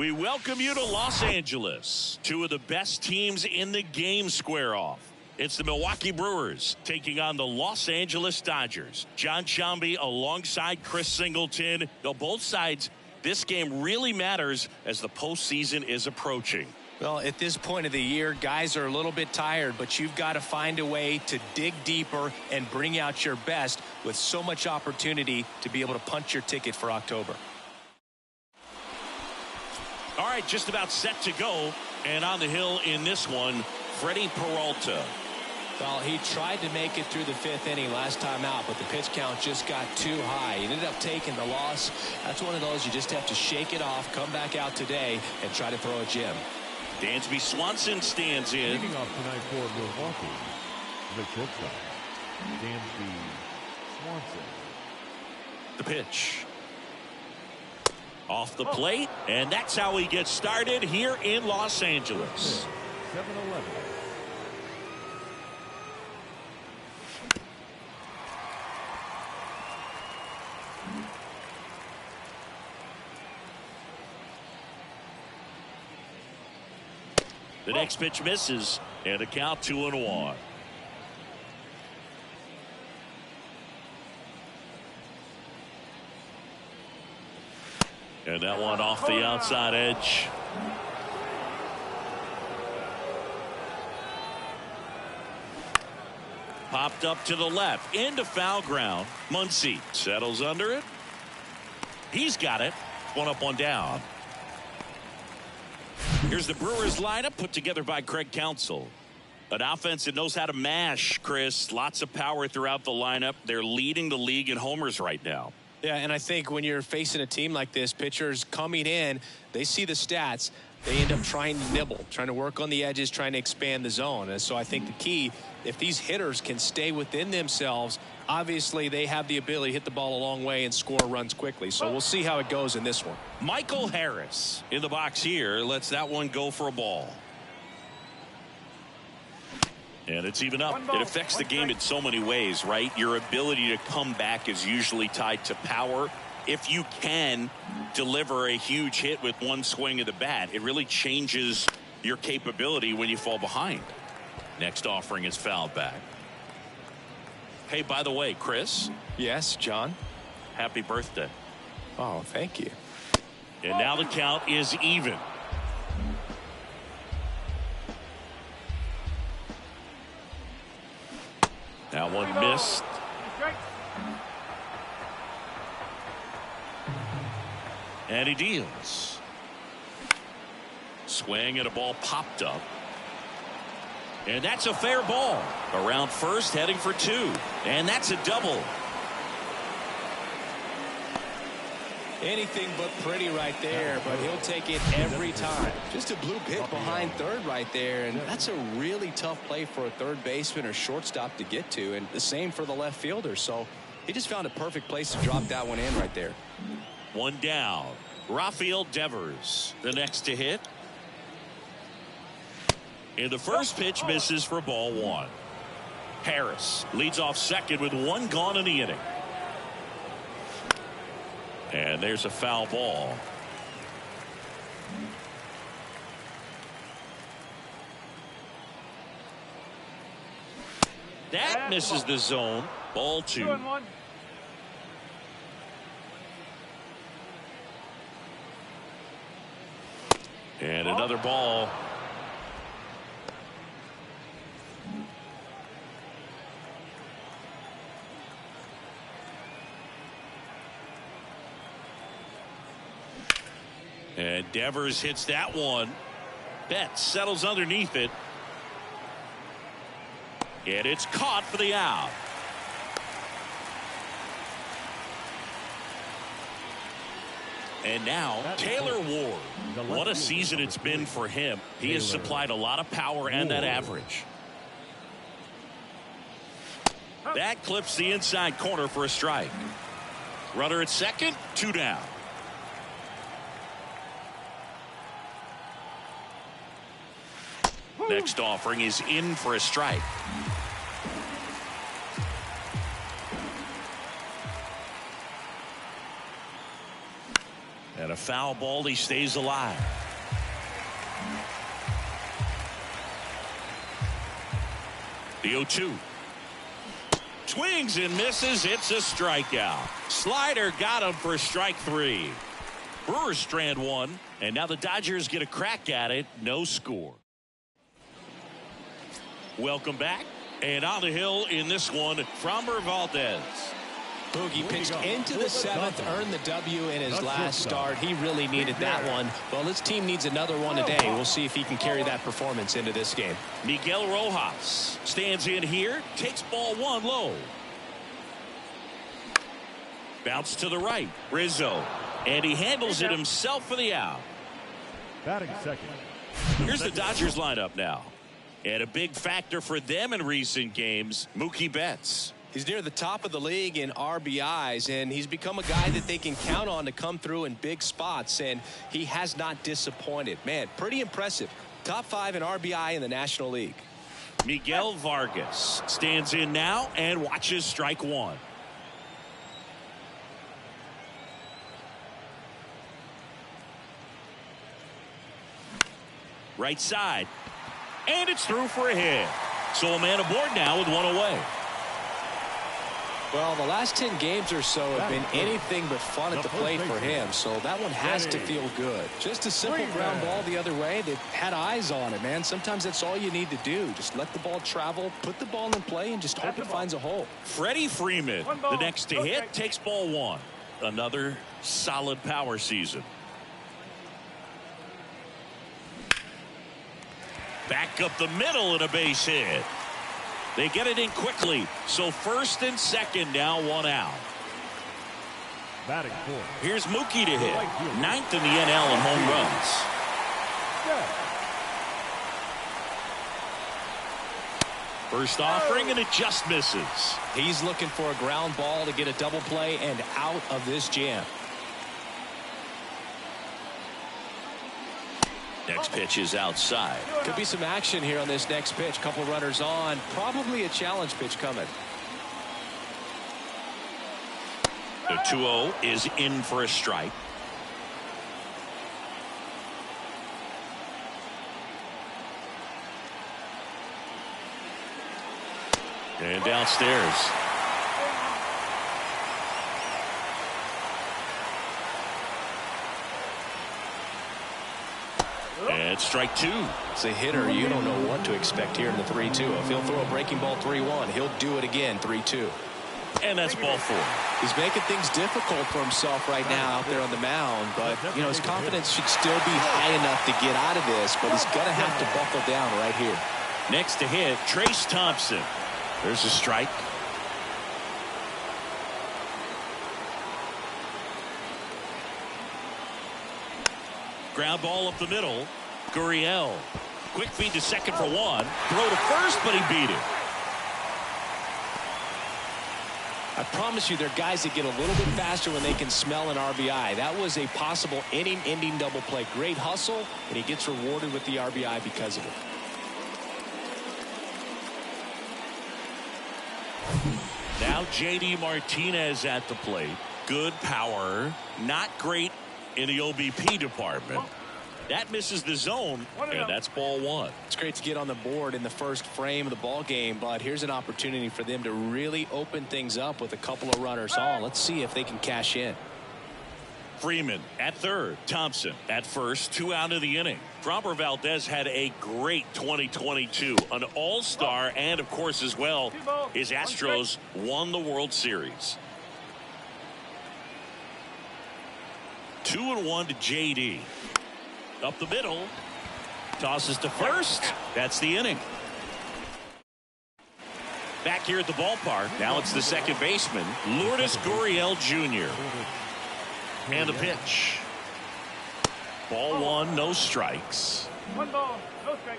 We welcome you to Los Angeles. Two of the best teams in the game square off. It's the Milwaukee Brewers taking on the Los Angeles Dodgers. John Sciambi alongside Chris Singleton. Though both sides, this game really matters as the postseason is approaching. Well, at this point of the year, guys are a little bit tired, but you've got to find a way to dig deeper and bring out your best with so much opportunity to be able to punch your ticket for October. All right, just about set to go. And on the hill in this one, Freddie Peralta. Well, he tried to make it through the fifth inning last time out, but the pitch count just got too high. He ended up taking the loss. That's one of those you just have to shake it off, come back out today, and try to throw a gem. Dansby Swanson stands in. Leading off tonight for Milwaukee, the shortstop, Dansby Swanson. The pitch. Off the plate, and that's how he gets started here in Los Angeles. 7-11. The next pitch misses, and a count 2-1. And that one off the outside edge. Popped up to the left, into foul ground. Muncy settles under it. He's got it. One up, one down. Here's the Brewers lineup put together by Craig Counsell. An offense that knows how to mash, Chris. Lots of power throughout the lineup. They're leading the league in homers right now. Yeah, and I think when you're facing a team like this, pitchers coming in, they see the stats. They end up trying to nibble, trying to work on the edges, trying to expand the zone. And so I think the key, if these hitters can stay within themselves, obviously they have the ability to hit the ball a long way and score runs quickly. So we'll see how it goes in this one. Michael Harris in the box here lets that one go for a ball. And it's even up. It affects the game in so many ways, right? Your ability to come back is usually tied to power. If you can deliver a huge hit with one swing of the bat, it really changes your capability when you fall behind. Next offering is fouled back. Hey, by the way, Chris. Yes, John. Happy birthday. Oh, thank you. And now the count is even. That one missed. And he deals. Swing and a ball popped up. And that's a fair ball. Around first, heading for two. And that's a double. Anything but pretty right there, but he'll take it every time. Just a blue pit behind third right there, and that's a really tough play for a third baseman or shortstop to get to, and the same for the left fielder. So he just found a perfect place to drop that one in right there. One down. Rafael Devers, the next to hit. And the first pitch misses for ball one. Harris leads off second with one gone in the inning. And there's a foul ball. That misses the zone. Ball two. And another ball. And Devers hits that one. Betts settles underneath it. And it's caught for the out. And now Taylor Ward. What a season it's been for him. He has supplied a lot of power and that average. That clips the inside corner for a strike. Runner at second, two down. Next offering is in for a strike. And a foul ball. He stays alive. The 0-2. Swings and misses. It's a strikeout. Slider got him for strike 3. Brewers strand 1. And now the Dodgers get a crack at it. No score. Welcome back. And on the hill in this one, Framber Valdez. Boogie pitched into the 7th, earned the W in his last start. He really needed that one. Well, this team needs another one today. We'll see if he can carry that performance into this game. Miguel Rojas stands in here, takes ball 1 low. Bounce to the right. Rizzo. And he handles it himself for the out. Batting second. Here's the Dodgers lineup now. And a big factor for them in recent games, Mookie Betts. He's near the top of the league in RBIs, and he's become a guy that they can count on to come through in big spots, and he has not disappointed. Man, pretty impressive. Top 5 in RBI in the National League. Miguel Vargas stands in now and watches strike 1. Right side. And it's through for a hit. So a man aboard now with 1 away. Well, the last 10 games or so have been anything but fun at the plate for him, so that one has to feel good. Just a simple ground ball the other way. They've had eyes on it, man. Sometimes that's all you need to do. Just let the ball travel, put the ball in play, and just hope it finds a hole. Freddie Freeman, the next to hit, takes ball 1. Another solid power season. Back up the middle and a base hit. They get it in quickly. So first and second now, 1 out. Batting 4th. Here's Mookie to hit. 9th in the NL in home runs. First offering and it just misses. He's looking for a ground ball to get a double play and out of this jam. Next pitch is outside. Could be some action here on this next pitch. Couple runners on. Probably a challenge pitch coming. The 2-0 is in for a strike. And downstairs. And strike 2. It's a hitter. You don't know what to expect here in the 3-2. If he'll throw a breaking ball 3-1, he'll do it again 3-2. And that's ball 4. He's making things difficult for himself right now out there on the mound, but you know his confidence should still be high enough to get out of this, but he's going to have to buckle down right here. Next to hit, Trace Thompson. There's a strike. Ground ball up the middle. Gurriel. Quick feed to second for 1. Throw to first, but he beat it. I promise you there are guys that get a little bit faster when they can smell an RBI. That was a possible inning-ending double play. Great hustle, and he gets rewarded with the RBI because of it. Now J.D. Martinez at the plate. Good power. Not great in the OBP department. That misses the zone, and that's ball 1. It's great to get on the board in the first frame of the ball game, but here's an opportunity for them to really open things up with a couple of runners on. Let's see if they can cash in. Freeman at third. Thompson at first. 2 out of the inning. Framber Valdez had a great 2022. An all-star, and of course as well, his Astros won the World Series. 2-1 to J.D. Up the middle. Tosses to first. That's the inning. Back here at the ballpark. Now it's the second baseman, Lourdes Gurriel Jr. And the pitch. Ball 1, no strikes. 1 ball, no strike.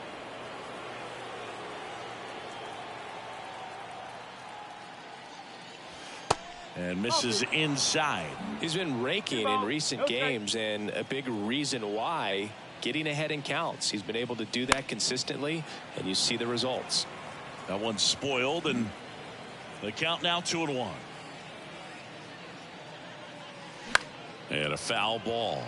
And misses inside. He's been raking in recent games, and a big reason why, getting ahead in counts. He's been able to do that consistently, and you see the results. That one's spoiled, and the count now 2-1. And a foul ball.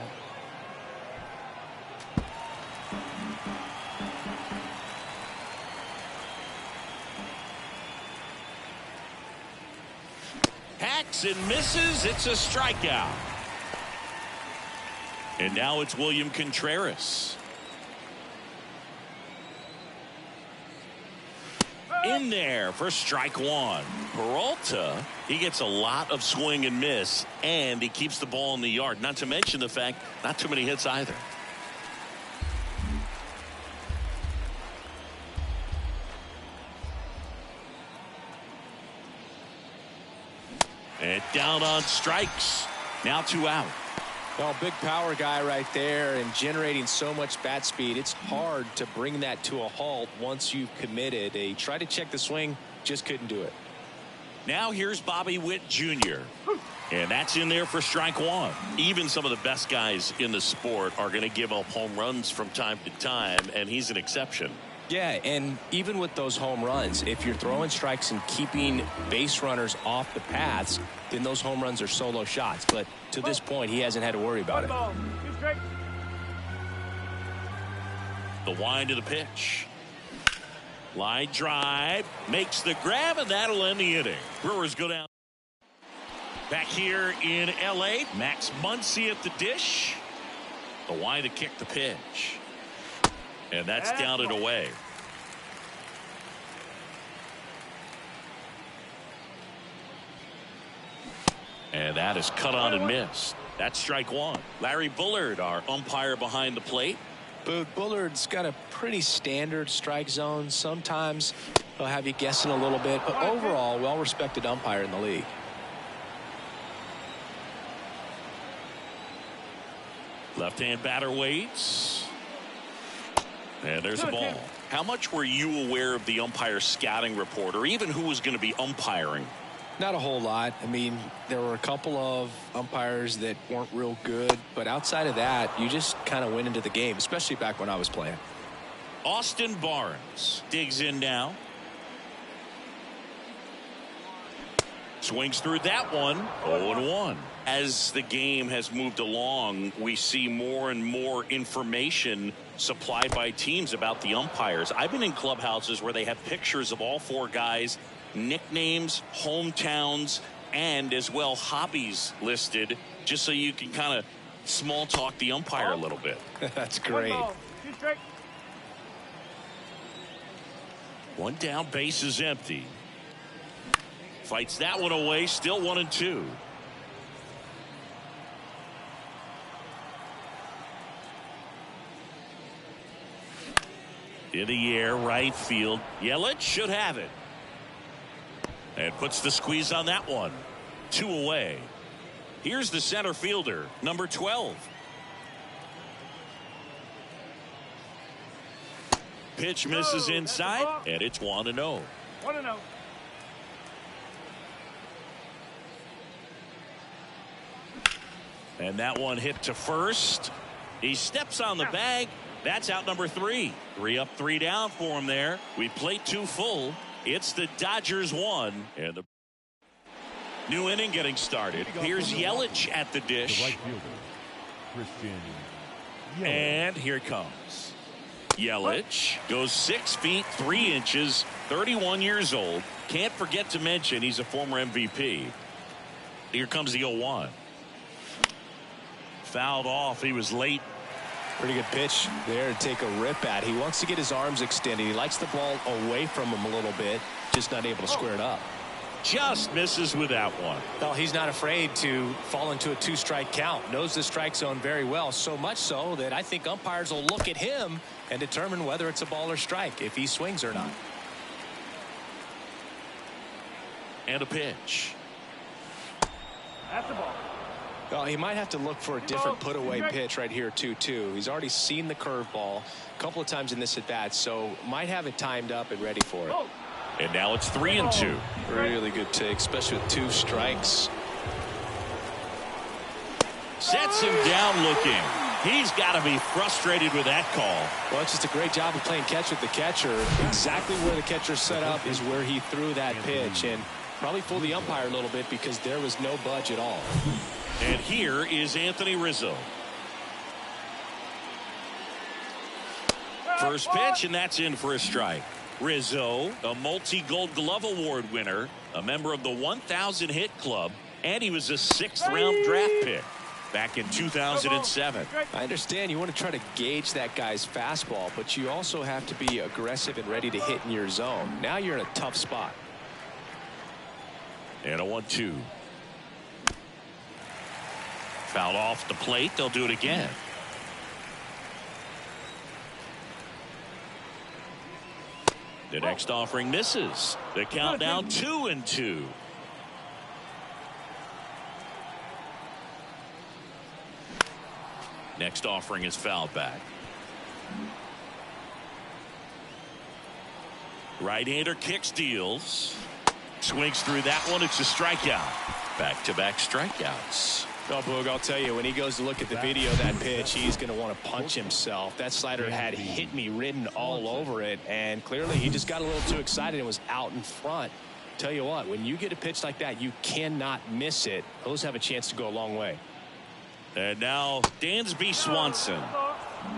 Hacks and misses. It's a strikeout. And now it's William Contreras. In there for strike one. Peralta, he gets a lot of swing and miss, and he keeps the ball in the yard. Not to mention the fact, not too many hits either. And down on strikes. Now 2 out. Well, big power guy right there and generating so much bat speed. It's hard to bring that to a halt once you've committed. He tried to check the swing, just couldn't do it. Now here's Bobby Witt Jr. And that's in there for strike one. Even some of the best guys in the sport are going to give up home runs from time to time, and he's an exception. Yeah, and even with those home runs, if you're throwing strikes and keeping base runners off the paths, then those home runs are solo shots. But to this point, he hasn't had to worry about it. The wind of the pitch. Line drive. Makes the grab, and that'll end the inning. Brewers go down. Back here in L.A., Max Muncy at the dish. The wind to kick the pitch. And that's down and away. And that is cut on and missed. That's strike one. Larry Bullard, our umpire behind the plate. But Bullard's got a pretty standard strike zone. Sometimes he'll have you guessing a little bit, but overall, well-respected umpire in the league. Left-hand batter waits. And there's a ball. How much were you aware of the umpire scouting report, or even who was going to be umpiring? Not a whole lot. I mean, there were a couple of umpires that weren't real good, but outside of that, you just kind of went into the game, especially back when I was playing. Austin Barnes digs in now. Swings through that one. 0-1. As the game has moved along, we see more and more information supplied by teams about the umpires. I've been in clubhouses where they have pictures of all four guys, nicknames, hometowns, and as well hobbies listed, just so you can kind of small talk the umpire a little bit. That's great. One down, base is empty. Fights that one away, still 1-2. In the air, right field. Yelich should have it. And puts the squeeze on that one. 2 away. Here's the center fielder, number 12. Pitch misses inside, and it's 1-0. 1-0. And that one hit to first. He steps on the bag. That's out number 3. 3 up, 3 down for him there. We played 2 full. It's the Dodgers 1. And the new inning getting started. Here's Yelich at the dish. The right fielder, Christian Yelich. And here it comes. Yelich goes 6 feet 3 inches, 31 years old. Can't forget to mention he's a former MVP. Here comes the 0-1. Fouled off. He was late. Pretty good pitch there to take a rip at. He wants to get his arms extended. He likes the ball away from him a little bit, just not able to square it up. Just misses with that one. Well, he's not afraid to fall into a 2-strike count. Knows the strike zone very well, so much so that I think umpires will look at him and determine whether it's a ball or strike, if he swings or not. And a pitch. That's the ball. Well, he might have to look for a different put-away pitch right here, too. He's already seen the curveball a couple of times in this at-bat, so might have it timed up and ready for it. And now it's 3-2. Really good take, especially with 2 strikes. Sets him down looking. He's got to be frustrated with that call. Well, it's just a great job of playing catch with the catcher. Exactly where the catcher set up is where he threw that pitch. And Probably fooled the umpire a little bit because there was no budge at all. And here is Anthony Rizzo. First pitch, and that's in for a strike. Rizzo, a multi-Gold Glove Award winner, a member of the 1,000 hit club, and he was a 6th-round draft pick back in 2007. I understand you want to try to gauge that guy's fastball, but you also have to be aggressive and ready to hit in your zone. Now you're in a tough spot. And a 1-2. Fouled off the plate. They'll do it again. The next offering misses. The count now 2-2. Next offering is fouled back. Right-hander kicks, deals. Swings through that one. It's a strikeout. Back-to-back strikeouts. Oh, Boog, I'll tell you, when he goes to look at the video of that pitch, he's going to want to punch himself. That slider had hit me written all over it, and clearly he just got a little too excited and was out in front. Tell you what, when you get a pitch like that, you cannot miss it. Those have a chance to go a long way. And now Dansby Swanson.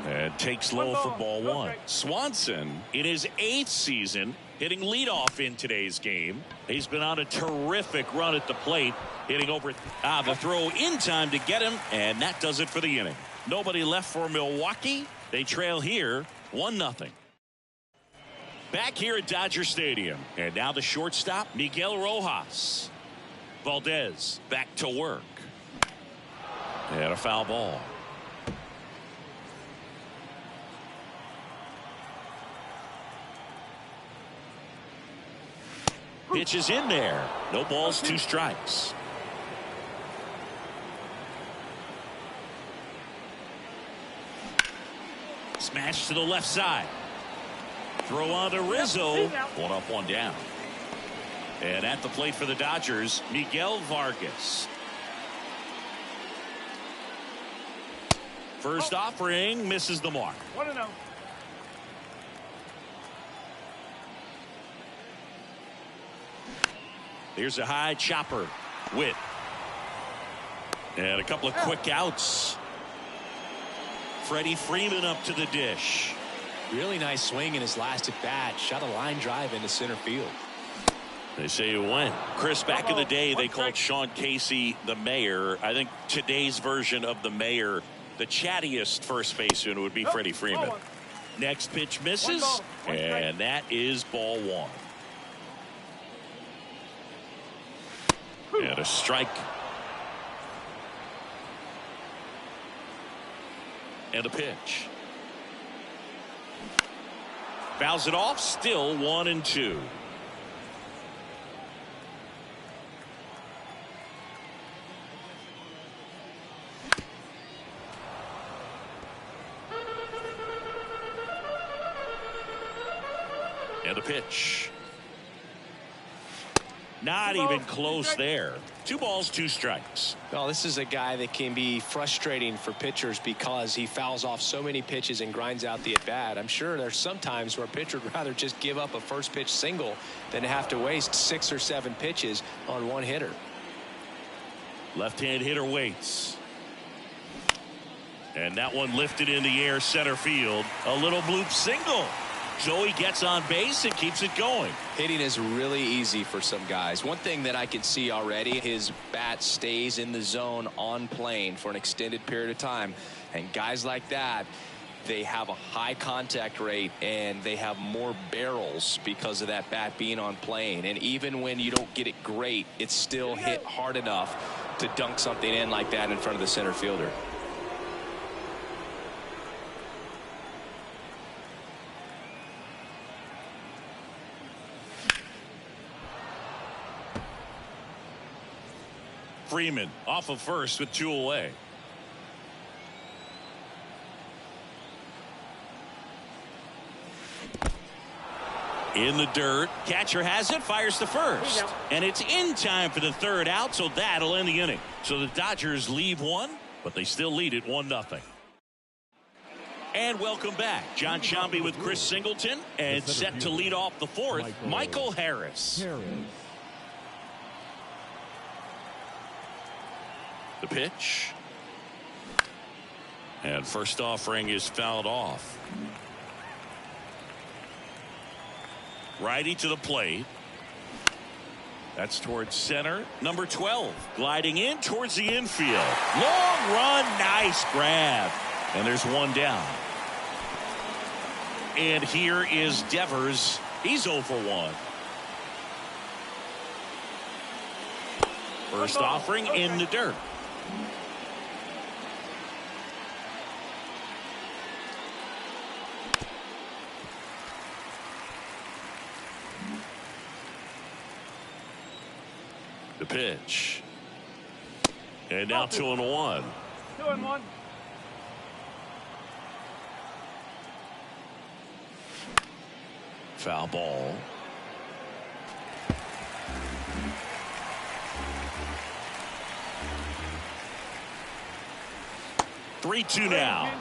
And takes low for ball 1. Swanson in his 8th season hitting leadoff in today's game. He's been on a terrific run at the plate, hitting over the throw in time to get him, and that does it for the inning. Nobody left for Milwaukee. They trail here 1-0. Back here at Dodger Stadium, and now the shortstop Miguel Rojas. Valdez back to work. And a foul ball. Pitch is in there. No balls, 2 strikes. Smash to the left side. Throw on to Rizzo. 1 up, 1 down. And at the plate for the Dodgers, Miguel Vargas. First offering misses the mark. 1-0. Here's a high chopper. Witt. And a couple of quick outs. Freddie Freeman up to the dish. Really nice swing in his last at bat. Shot a line drive into center field. They say it went. Chris, back in the day, they called Sean Casey the mayor. I think today's version of the mayor, the chattiest first baseman, would be Freddie Freeman. Next pitch misses, and that is ball 1. And a strike. And a pitch. Fouls it off, still 1-2. And a pitch. Not even close there. 2 balls, 2 strikes. Well, this is a guy that can be frustrating for pitchers because he fouls off so many pitches and grinds out the at-bat. I'm sure there's some times where a pitcher would rather just give up a first pitch single than have to waste 6 or 7 pitches on one hitter. Left-hand hitter waits. And that one lifted in the air center field. A little bloop single. Joey gets on base and keeps it going. Hitting is really easy for some guys. One thing that I can see already, his bat stays in the zone on plane for an extended period of time. And guys like that, they have a high contact rate and they have more barrels because of that bat being on plane. And even when you don't get it great, it's still hit hard enough to dunk something in like that in front of the center fielder. Freeman off of first with 2 away. In the dirt. Catcher has it. Fires to first. And it's in time for the 3rd out, so that'll end the inning. So the Dodgers leave 1, but they still lead it 1-0. And welcome back. John Sciambi with Chris Singleton. And set to lead off the 4th, Michael Harris. The pitch. And first offering is fouled off. Righty to the plate. That's towards center. Number 12 gliding in towards the infield. Long run. Nice grab. And there's one down. And here is Devers. He's 0 for 1. First offering in the dirt. The pitch. And now 2-1. 2-1. Foul ball. Three-two now.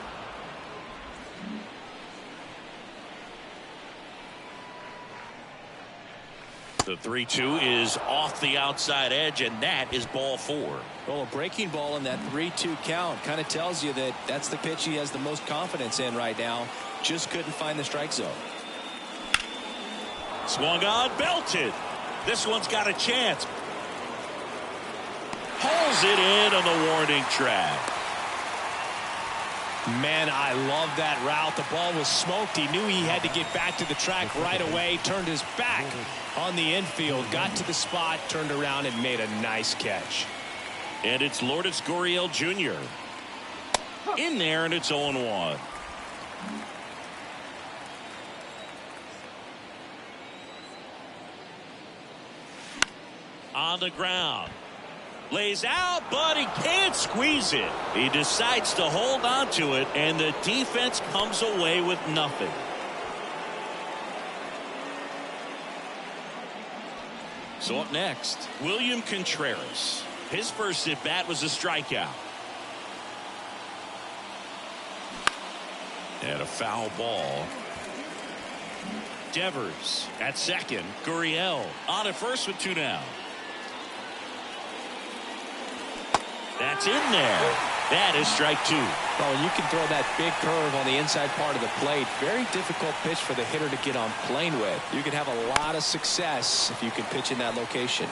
The 3-2 is off the outside edge, and that is ball 4. Well, a breaking ball in that 3-2 count kind of tells you that that's the pitch he has the most confidence in right now. Just couldn't find the strike zone. Swung on, belted. This one's got a chance. Pulls it in on the warning track. Man, I love that route. The ball was smoked. He knew he had to get back to the track right away. Turned his back on the infield. Got to the spot, turned around, and made a nice catch. And it's Lourdes Gurriel Jr. in there, and it's 0-1. On the ground. Lays out, but he can't squeeze it. He decides to hold on to it, and the defense comes away with nothing. So up next, William Contreras. His first at bat was a strikeout. And a foul ball. Devers at second. Gurriel on at first with 2 down. That's in there. That is strike 2. Well, you can throw that big curve on the inside part of the plate. Very difficult pitch for the hitter to get on plane with. You can have a lot of success if you can pitch in that location.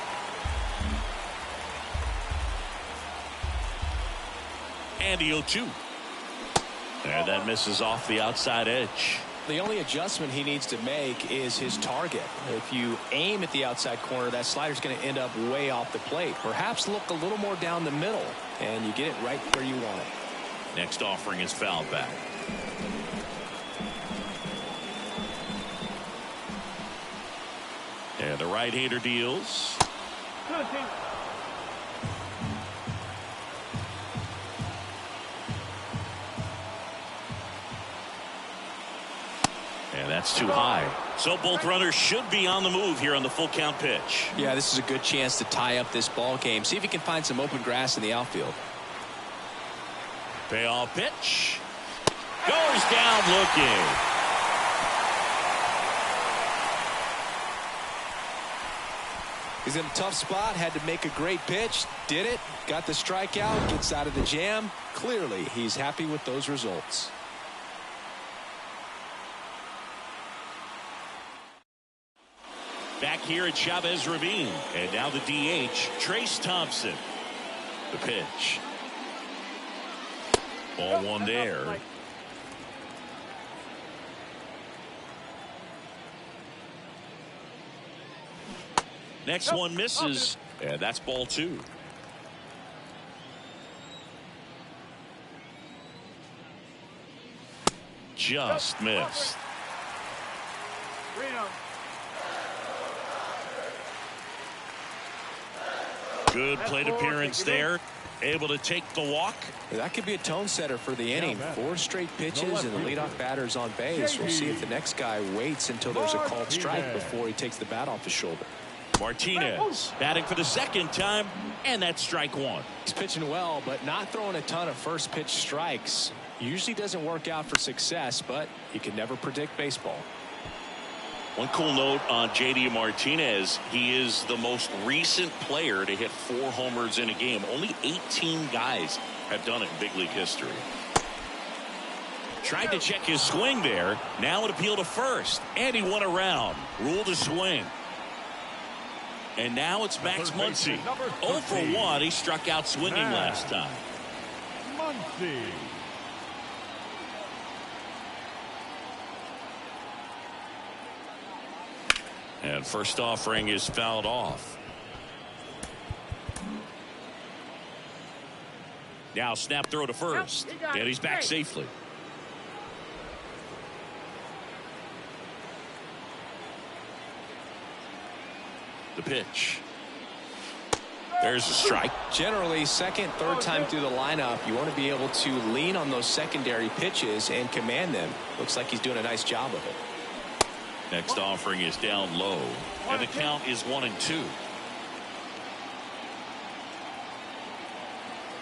And the 0-2. And that misses off the outside edge. The only adjustment he needs to make is his target. If you aim at the outside corner, that slider's going to end up way off the plate. Perhaps look a little more down the middle, and you get it right where you want it. Next offering is fouled back. And the right-hander deals. 2-2. And that's too high. So both runners should be on the move here on the full count pitch. Yeah, this is a good chance to tie up this ball game. See if he can find some open grass in the outfield. Payoff pitch. Goes down looking. He's in a tough spot. Had to make a great pitch. Did it. Got the strikeout. Gets out of the jam. Clearly, he's happy with those results. Back here at Chavez Ravine. And now the DH, Trace Thompson. The pitch. Ball 1 there. Next one misses. And that's ball 2. Just missed. Good plate appearance there. Able to take the walk. That could be a tone setter for the inning. 4 straight pitches and the leadoff batter's on base. We'll see if the next guy waits until there's a called strike before he takes the bat off his shoulder. Martinez batting for the second time, and that's strike 1. He's pitching well, but not throwing a ton of first pitch strikes. Usually doesn't work out for success, but you can never predict baseball. One cool note on J.D. Martinez, he is the most recent player to hit 4 homers in a game. Only 18 guys have done it in big league history. Tried to check his swing there. Now an appeal to first. And he went around. Ruled a swing. And now it's Max Muncy. 0 for 1. He struck out swinging last time. Muncy. And first offering is fouled off. Now snap throw to first. And he's back safely. The pitch. There's a strike. Generally, second, third time through the lineup, you want to be able to lean on those secondary pitches and command them. Looks like he's doing a nice job of it. Next offering is down low, and the count is 1-2.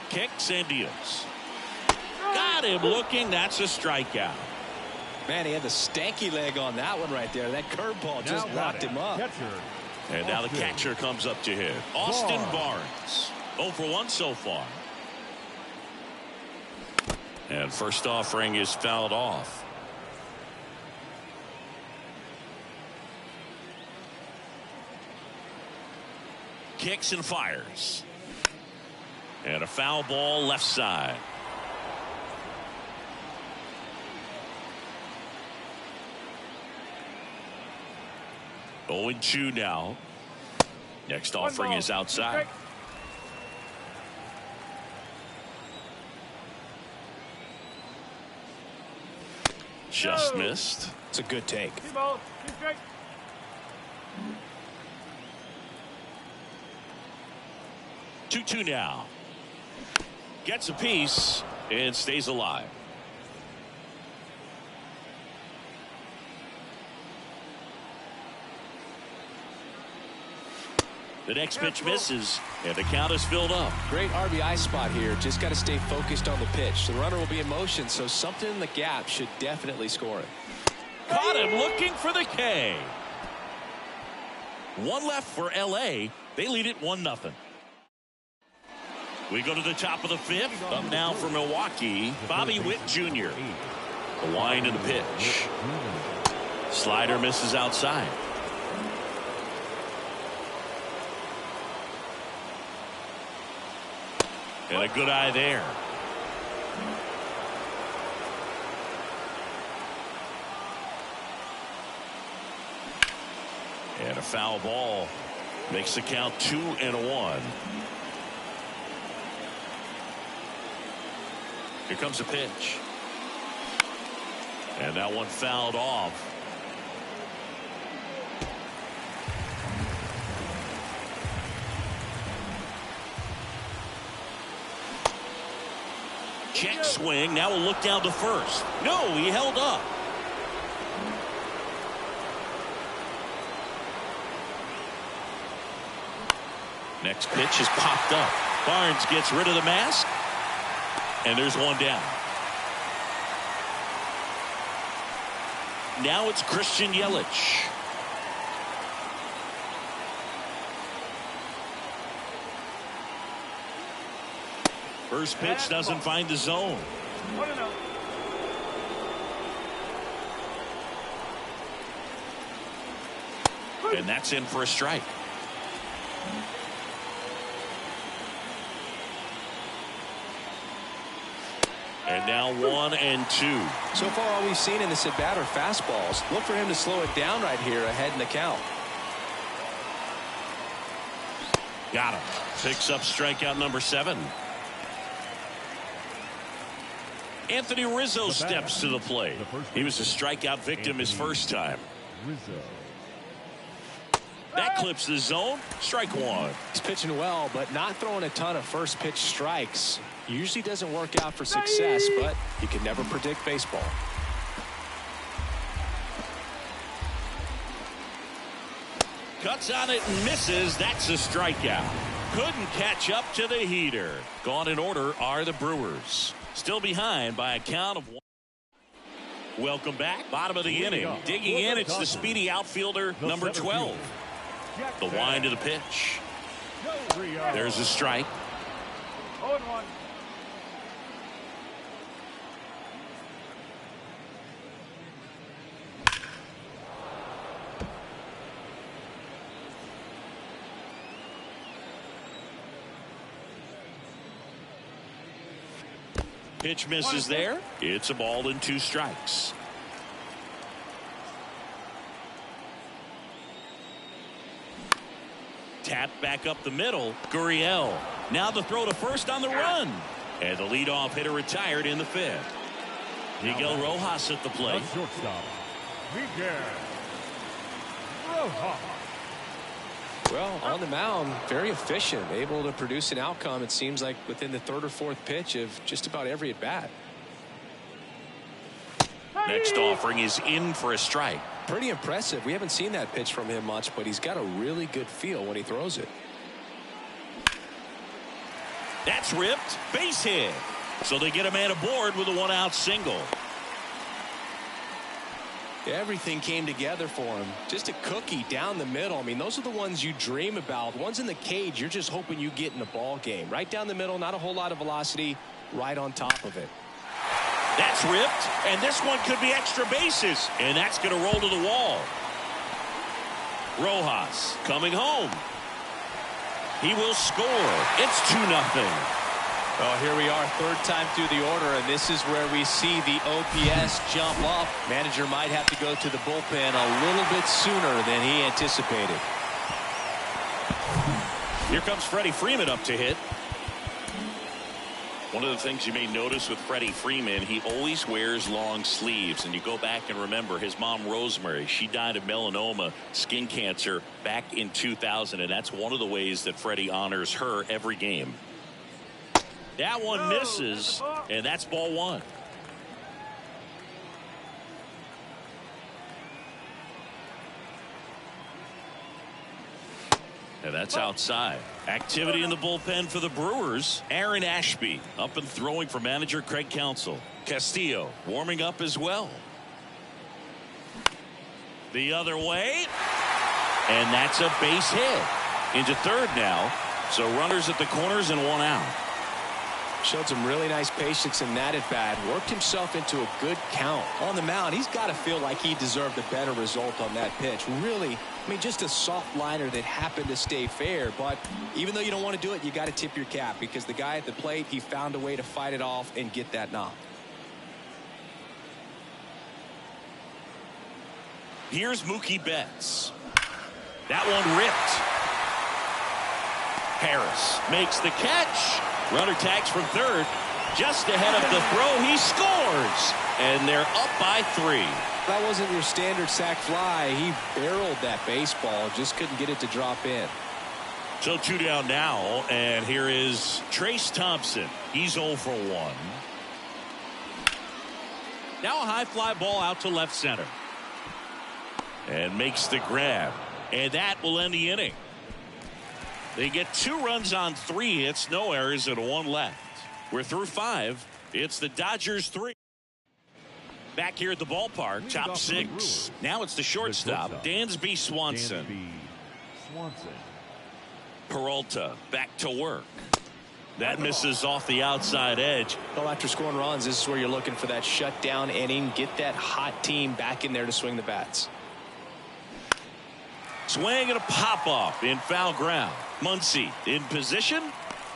Kicks and deals. Got him looking. That's a strikeout. Man, he had the stanky leg on that one right there. That curveball just locked him up. And now the catcher comes up to hit. Austin Barnes. 0 for 1 so far. And first offering is fouled off. Kicks and fires. And a foul ball left side. Oh, 0-2 now. Next offering is outside. Just missed. It's a good take. 2-2 now. Gets a piece and stays alive. The next pitch misses, and the count is filled up. Great RBI spot here. Just got to stay focused on the pitch. The runner will be in motion, so something in the gap should definitely score it. Caught him looking for the K. 1 left for L.A. They lead it 1-0. We go to the top of the 5th. Up now for Milwaukee, Bobby Witt Jr. The wind and the pitch. Slider misses outside. And a good eye there. And a foul ball makes the count 2-1. Here comes a pitch. And that one fouled off. Check swing. Now we'll look down to first. No, he held up. Next pitch is popped up. Barnes gets rid of the mask. And there's one down. Now it's Christian Yelich. First pitch doesn't find the zone. And that's in for a strike. And now 1-2. So far, all we've seen in this at bat are fastballs. Look for him to slow it down right here ahead in the count. Got him. Picks up strikeout number 7. Anthony Rizzo steps to the plate. He was a strikeout victim his first time. That clips the zone. Strike 1. He's pitching well, but not throwing a ton of first pitch strikes. Usually doesn't work out for success, but you can never predict baseball. Cuts on it and misses. That's a strikeout. Couldn't catch up to the heater. Gone in order are the Brewers. Still behind by a count of 1. Welcome back. Bottom of the inning. Digging in, it's the speedy outfielder, number 12. The wind of the pitch. There's a strike. 0-1. Pitch misses there. It's a ball and 2 strikes. Tap back up the middle. Gurriel. Now the throw to first on the run. And the leadoff hitter retired in the 5th. Miguel Rojas at the plate. Shortstop, Miguel Rojas. Well, on the mound, very efficient, able to produce an outcome, it seems like, within the 3rd or 4th pitch of just about every at-bat. Next offering is in for a strike. Pretty impressive. We haven't seen that pitch from him much, but he's got a really good feel when he throws it. That's ripped. Base hit. So they get a man aboard with a 1-out single. Everything came together for him. Just a cookie down the middle. I mean, those are the ones you dream about. Ones in the cage, you're just hoping you get in a ball game. Right down the middle, not a whole lot of velocity, right on top of it. That's ripped, and this one could be extra bases, and that's going to roll to the wall. Rojas coming home. He will score. It's 2-0. Well, here we are, 3rd time through the order, and this is where we see the OPS jump up. Manager might have to go to the bullpen a little bit sooner than he anticipated. Here comes Freddie Freeman up to hit. One of the things you may notice with Freddie Freeman, he always wears long sleeves. And you go back and remember his mom, Rosemary, she died of melanoma, skin cancer, back in 2000. And that's one of the ways that Freddie honors her every game. That one misses, and that's ball 1. And that's outside. Activity in the bullpen for the Brewers. Aaron Ashby up and throwing for manager Craig Counsell. Castillo warming up as well. The other way. And that's a base hit. Into 3rd now. So runners at the corners and 1 out. Showed some really nice patience in that at bat. Worked himself into a good count. On the mound, he's got to feel like he deserved a better result on that pitch. Really, I mean, just a soft liner that happened to stay fair. But even though you don't want to do it, you got to tip your cap, because the guy at the plate, he found a way to fight it off and get that knock. Here's Mookie Betts. That one ripped. Harris makes the catch. Runner tags from 3rd. Just ahead of the throw, he scores. And they're up by 3. That wasn't your standard sac fly. He barreled that baseball, just couldn't get it to drop in. So 2 down now, and here is Trace Thompson. He's 0 for 1. Now a high fly ball out to left center. And makes the grab. And that will end the inning. They get 2 runs on 3 hits, no errors, and 1 left. We're through 5. It's the Dodgers 3. Back here at the ballpark, top 6. Now it's the shortstop, Dansby Swanson. Peralta back to work. That misses off the outside edge. Well, after scoring runs, this is where you're looking for that shutdown inning. Get that hot team back in there to swing the bats. Swing and a pop-off in foul ground. Muncy in position,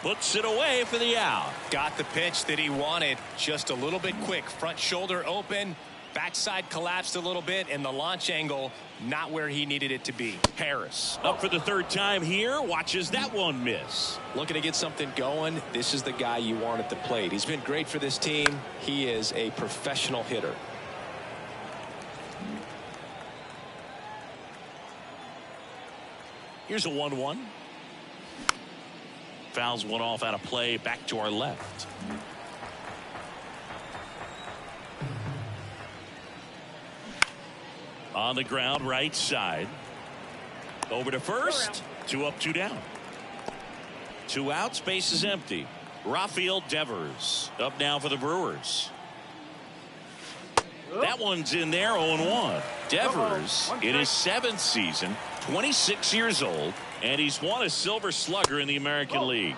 puts it away for the out. Got the pitch that he wanted, just a little bit quick. Front shoulder open, backside collapsed a little bit, and the launch angle not where he needed it to be. Harris up for the 3rd time here, watches that one miss. Looking to get something going. This is the guy you want at the plate. He's been great for this team. He is a professional hitter. Here's a 1-1. Fouls one off out of play, back to our left. On the ground, right side. Over to first. 2 up, 2 down. 2 outs, base is empty. Rafael Devers up now for the Brewers. That one's in there, 0-1. Devers in his 7th season, 26 years old, and he's won a Silver Slugger in the American League.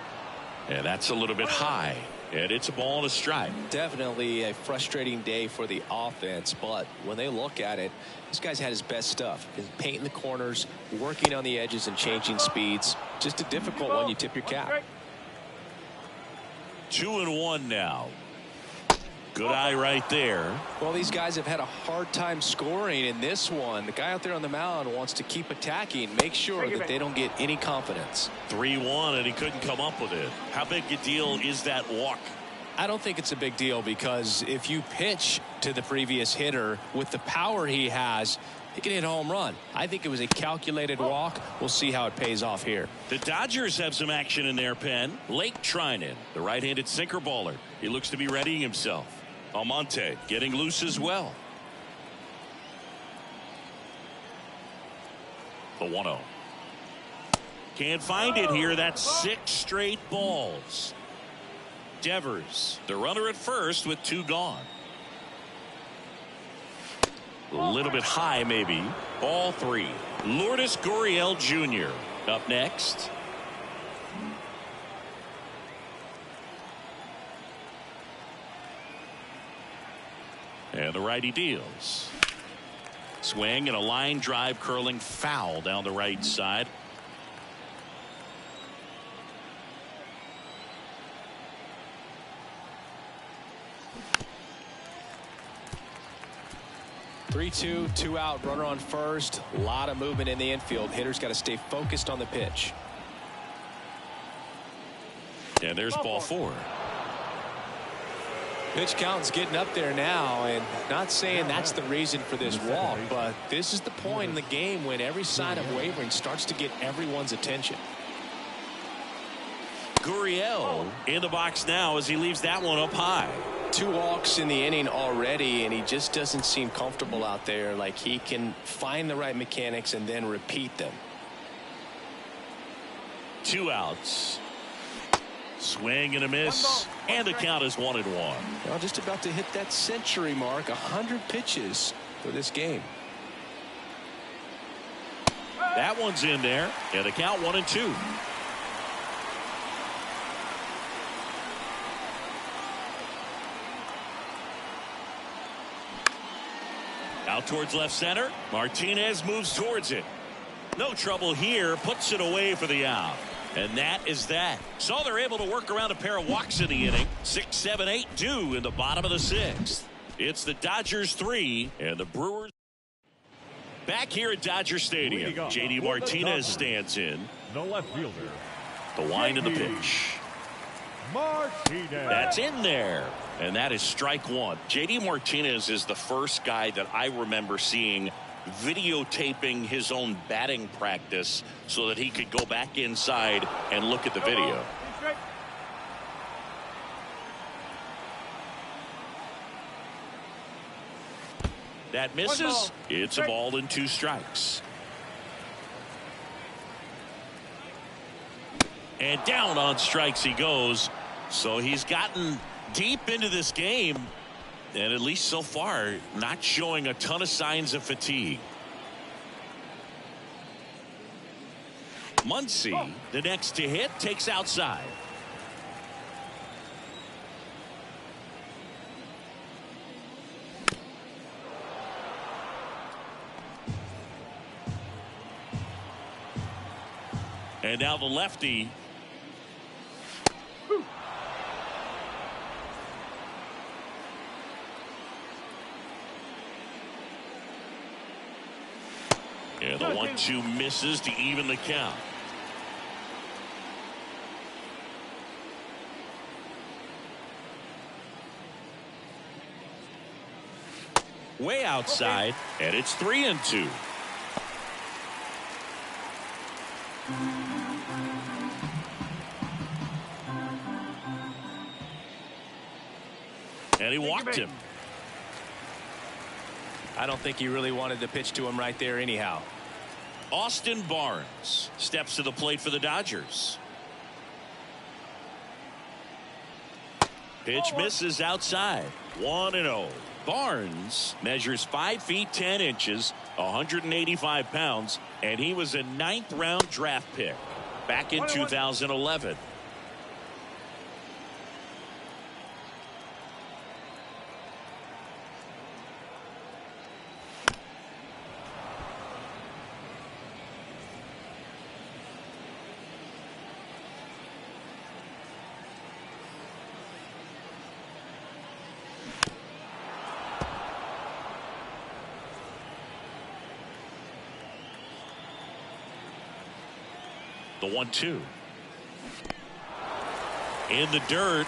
And that's a little bit high. And it's a ball and a strike. Definitely a frustrating day for the offense, but when they look at it, this guy's had his best stuff. He's painting the corners, working on the edges, and changing speeds. Just a difficult one. You tip your cap. 2-1 now. Good eye right there. Well, these guys have had a hard time scoring in this one. The guy out there on the mound wants to keep attacking, make sure that they don't get any confidence. 3-1, and he couldn't come up with it. How big a deal is that walk? I don't think it's a big deal, because if you pitch to the previous hitter with the power he has, he can hit a home run. I think it was a calculated walk. We'll see how it pays off here. The Dodgers have some action in their pen. Lake Trinan, the right-handed sinker baller. He looks to be readying himself. Almonte getting loose as well. The 1-0. Can't find it here. That's 6 straight balls. Devers, the runner at first with 2 gone. A little bit high, maybe. Ball 3. Lourdes Gurriel Jr. up next. And the righty deals. Swing and a line drive curling foul down the right side. Three-two, 2 out, runner on first. A lot of movement in the infield. Hitter's got to stay focused on the pitch. And there's ball 4. Pitch count's getting up there now, and not saying that's the reason for this walk, but this is the point in the game when every sign of wavering starts to get everyone's attention. Gurriel in the box now as he leaves that one up high. 2 walks in the inning already, and he just doesn't seem comfortable out there, like he can find the right mechanics and then repeat them. 2 outs. Swing and a miss, and the count is 1-1. Well, just about to hit that century mark, 100 pitches for this game. That one's in there, and the count 1-2. Out towards left center. Martinez moves towards it. No trouble here, puts it away for the out. And that is that. So they're able to work around a pair of walks in the inning. 6, 7, 8 due in the bottom of the 6th. It's the Dodgers 3 and the Brewers. Back here at Dodger Stadium, J.D. Martinez stands in. The left fielder. The wind of the pitch. Martinez. That's in there. And that is strike 1. J.D. Martinez is the first guy that I remember seeing videotaping his own batting practice so that he could go back inside and look at the video. That misses. It's a ball and 2 strikes. And down on strikes he goes. So he's gotten deep into this game, and at least so far not showing a ton of signs of fatigue. Muncy, the next to hit, takes outside. And now the lefty. And the 1-2 misses to even the count. Way outside, and it's 3-2. And he walked him. I don't think he really wanted to pitch to him right there anyhow. Austin Barnes steps to the plate for the Dodgers. Pitch misses outside. 1-0. Barnes measures 5 feet 10 inches, 185 pounds, and he was a 9th round draft pick back in 2011. The 1-2 in the dirt,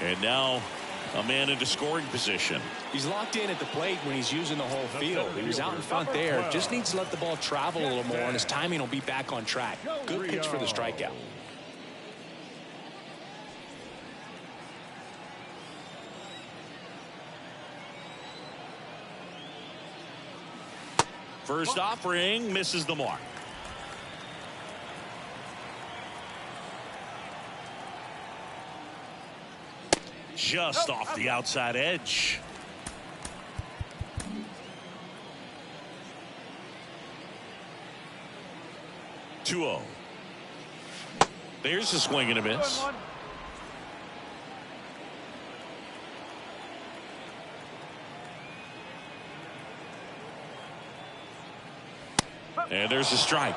and now a man into scoring position. He's locked in at the plate when he's using the whole field. He was out in front there, just needs to let the ball travel a little more, and his timing will be back on track. Good pitch for the strikeout. First offering misses the mark. Just off the outside edge. (2-0). There's a swing and a miss. And there's a strike.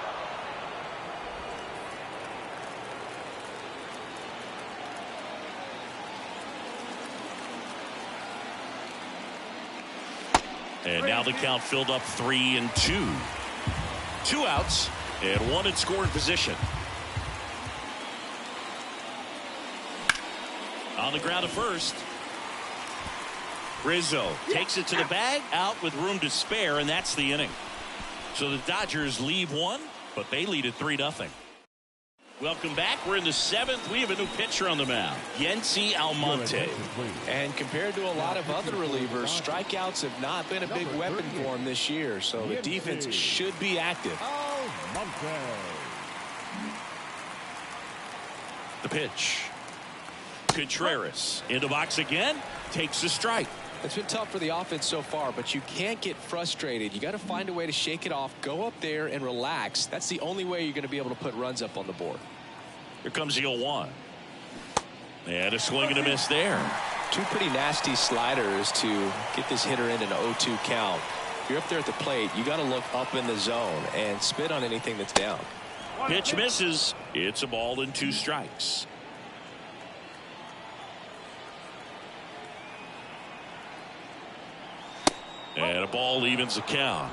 And now the count filled up 3-2. 2 outs and 1 in scoring position. On the ground at first. Rizzo takes it to the bag, out with room to spare, and that's the inning. So the Dodgers leave 1, but they lead at 3-0. Welcome back. We're in the 7th. We have a new pitcher on the mound, Yency Almonte. And compared to a lot of other relievers, strikeouts have not been a big weapon for him this year. So the defense should be active. The pitch. Contreras into box again. Takes the strike. It's been tough for the offense so far, but you can't get frustrated. You got to find a way to shake it off, go up there and relax. That's the only way you're going to be able to put runs up on the board. Here comes the 0-1. And a swing and a miss there. 2 pretty nasty sliders to get this hitter in an 0-2 count. If you're up there at the plate, you got to look up in the zone and spit on anything that's down. Pitch misses. It's a ball and 2 strikes. And a ball evens the count.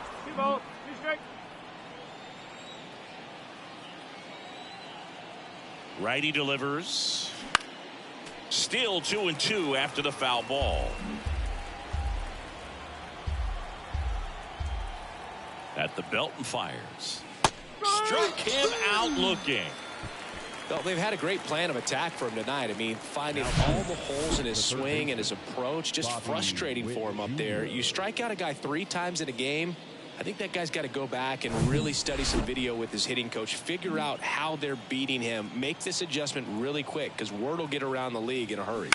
Righty delivers. Still 2-2 after the foul ball. At the belt and fires. Struck him out looking. Well, they've had a great plan of attack for him tonight. I mean, finding all the holes in his swing and his approach, just frustrating for him up there. You strike out a guy 3 times in a game, I think that guy's got to go back and really study some video with his hitting coach, figure out how they're beating him, make this adjustment really quick, because word will get around the league in a hurry.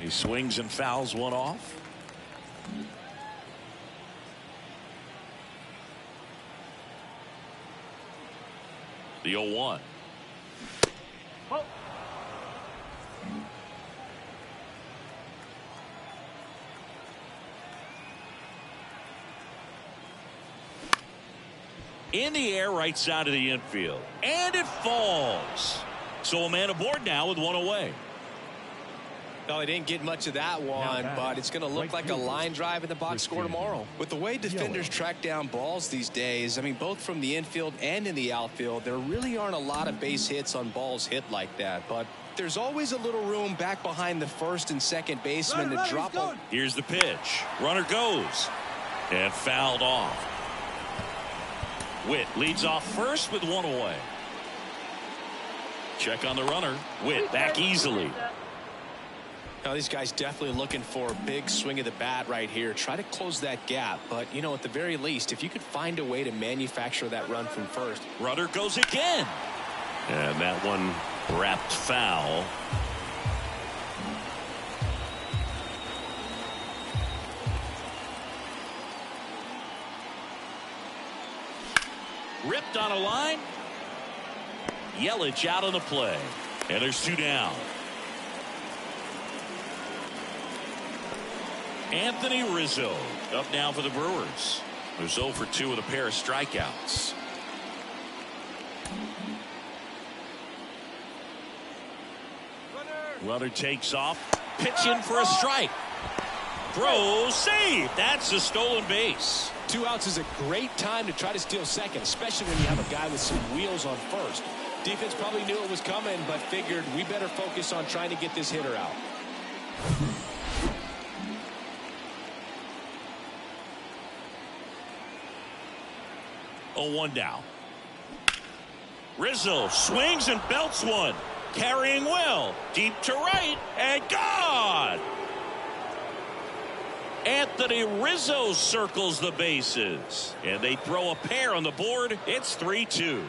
He swings and fouls one off. The 0-1. In the air, right side of the infield, and it falls. So a man aboard now with 1 away. No, he didn't get much of that one, but it's going to look like a line drive in the box score tomorrow. With the way defenders track down balls these days, I mean, both from the infield and in the outfield, there really aren't a lot of base hits on balls hit like that. But there's always a little room back behind the first and second baseman to drop a... Here's the pitch. Runner goes. And fouled off. Witt leads off first with 1 away. Check on the runner. Witt back easily. Now, these guys definitely looking for a big swing of the bat right here. Try to close that gap. But, you know, at the very least, if you could find a way to manufacture that run from first. Runner goes again. And that one wrapped foul. Ripped on a line. Yelich out on the play. And there's 2 down. Anthony Rizzo up now for the Brewers. There's 0 for 2 with a pair of strikeouts. Runner takes off. Pitch in for a strike. Throw, save. That's a stolen base. 2 outs is a great time to try to steal second, especially when you have a guy with some wheels on first. Defense probably knew it was coming, but figured we better focus on trying to get this hitter out. Oh, 1 down. Rizzo swings and belts one. Carrying well. Deep to right. And gone. Anthony Rizzo circles the bases. And they throw a pair on the board. It's 3-2.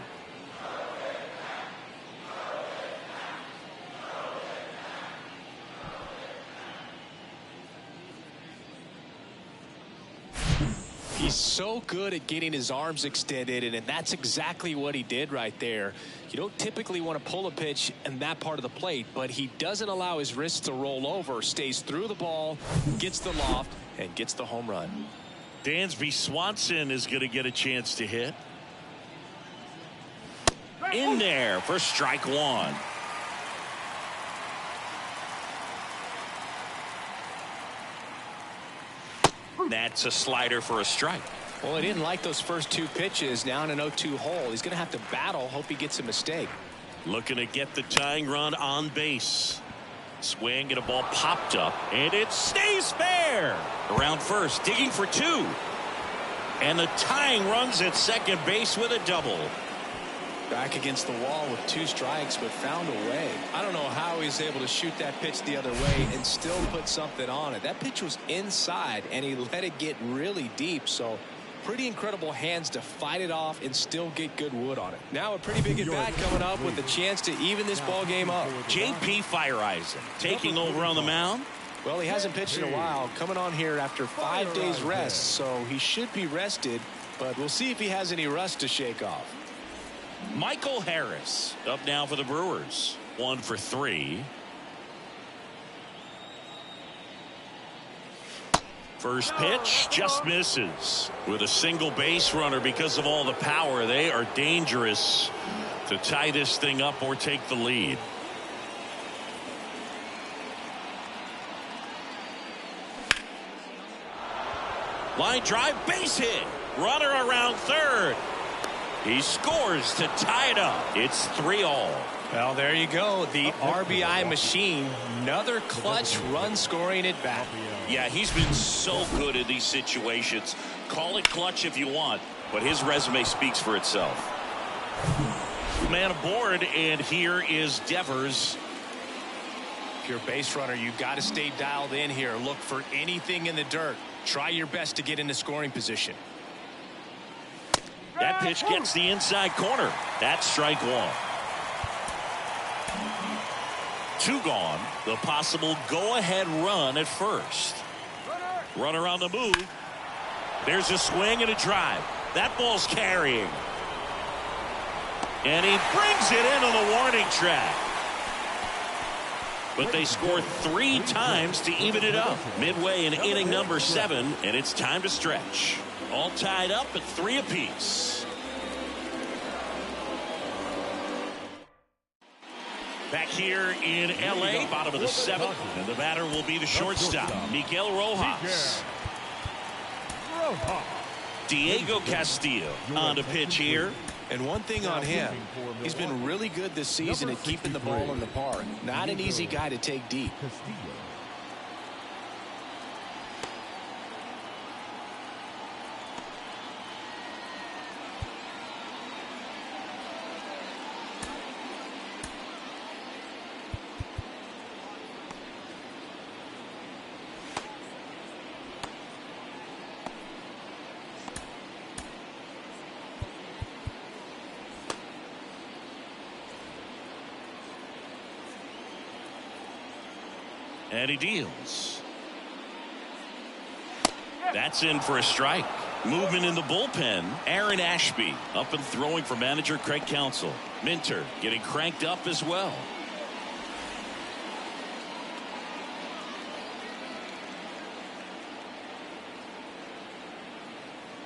He's so good at getting his arms extended, and that's exactly what he did right there. You don't typically want to pull a pitch in that part of the plate, but he doesn't allow his wrists to roll over, stays through the ball, gets the loft, and gets the home run. Dansby Swanson is going to get a chance to hit. In there for strike 1. That's a slider for a strike. Well, he didn't like those first 2 pitches. Now in an 0-2 hole. He's going to have to battle. Hope he gets a mistake. Looking to get the tying run on base. Swing and a ball popped up. And it stays fair. Around first. Digging for 2. And the tying runs at second base with a double. Back against the wall with 2 strikes, but found a way. I don't know how he's able to shoot that pitch the other way and still put something on it. That pitch was inside, and he let it get really deep. So pretty incredible hands to fight it off and still get good wood on it. Now a pretty big at bat coming up with a chance to even this ball game up. J.P. Fireisen taking over on the mound. Well, he hasn't pitched in a while, coming on here after 5 days rest, so he should be rested, but we'll see if he has any rust to shake off. Michael Harris up now for the Brewers. 1 for 3. First pitch just misses. With a single base runner, because of all the power, they are dangerous to tie this thing up or take the lead. Line drive, base hit. Runner around third. He scores to tie it up. It's 3-all. Well, there you go. The RBI machine. Another clutch run-scoring at bat. Yeah, he's been so good in these situations. Call it clutch if you want, but his resume speaks for itself. Man aboard, and here is Devers. If you're a base runner, you've got to stay dialed in here. Look for anything in the dirt. Try your best to get into scoring position. That pitch gets the inside corner. That's strike 1. 2 gone. The possible go-ahead run at first. Runner on the move. There's a swing and a drive. That ball's carrying. And he brings it into the warning track. But they score 3 times to even it up. Midway in inning number 7, and it's time to stretch. All tied up at 3 apiece. Back here in L.A., bottom of the 7th, and the batter will be the shortstop, Miguel Rojas. Diego Castillo on the pitch here. And one thing on him, he's been really good this season at keeping the ball in the park. Not an easy guy to take deep. And he deals. That's in for a strike. Movement in the bullpen. Aaron Ashby up and throwing for manager Craig Counsell. Minter getting cranked up as well.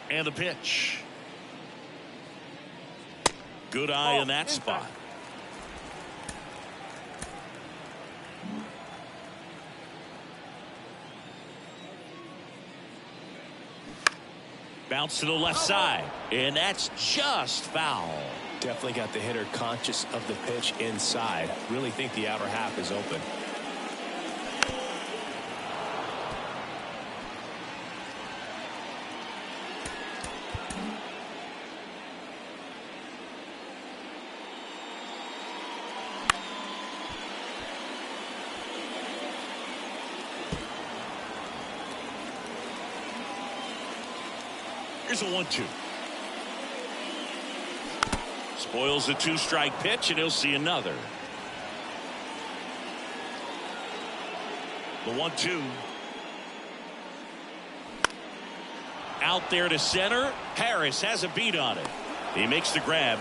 And a pitch. Good eye in that spot. Bounce to the left side, and that's just foul. Definitely got the hitter conscious of the pitch inside. Really think the outer half is open. Here's a 1-2. Spoils the 2-strike pitch, and he'll see another. The 1-2. Out there to center. Harris has a beat on it. He makes the grab,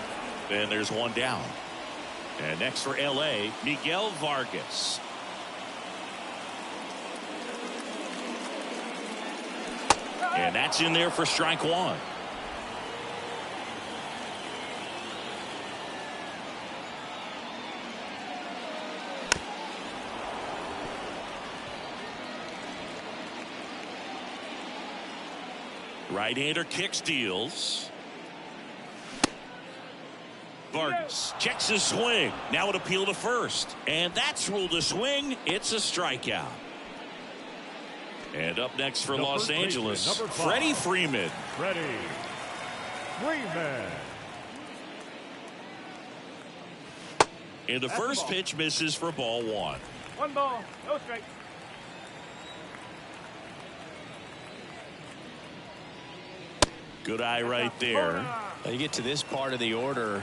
and there's one down. And next for LA, Miguel Vargas. And that's in there for strike one. Right-hander kicks, deals. Vargas checks his swing. Now an appeal to first. And that's ruled a swing. It's a strikeout. And up next for Los Angeles, Freddie Freeman. Freddie Freeman. And the first pitch misses for ball one. 1 ball, no strike. Good eye right there. You get to this part of the order.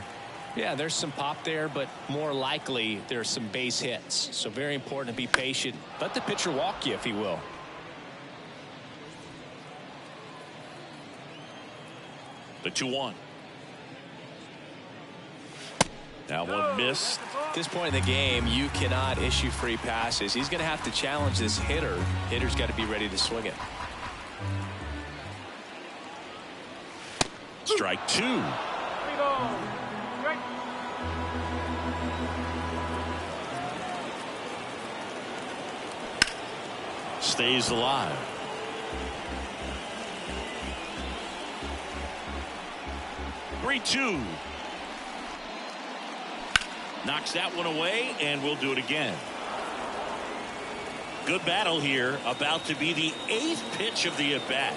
Yeah, there's some pop there, but more likely there's some base hits. So very important to be patient. Let the pitcher walk you, if he will. The 2-1. Now one missed. At this point in the game, you cannot issue free passes. He's going to have to challenge this hitter. Hitter's got to be ready to swing it. Strike 2. 3 balls, strike. Stays alive. Three-2. Knocks that one away, and we'll do it again. Good battle here. About to be the 8th pitch of the at-bat.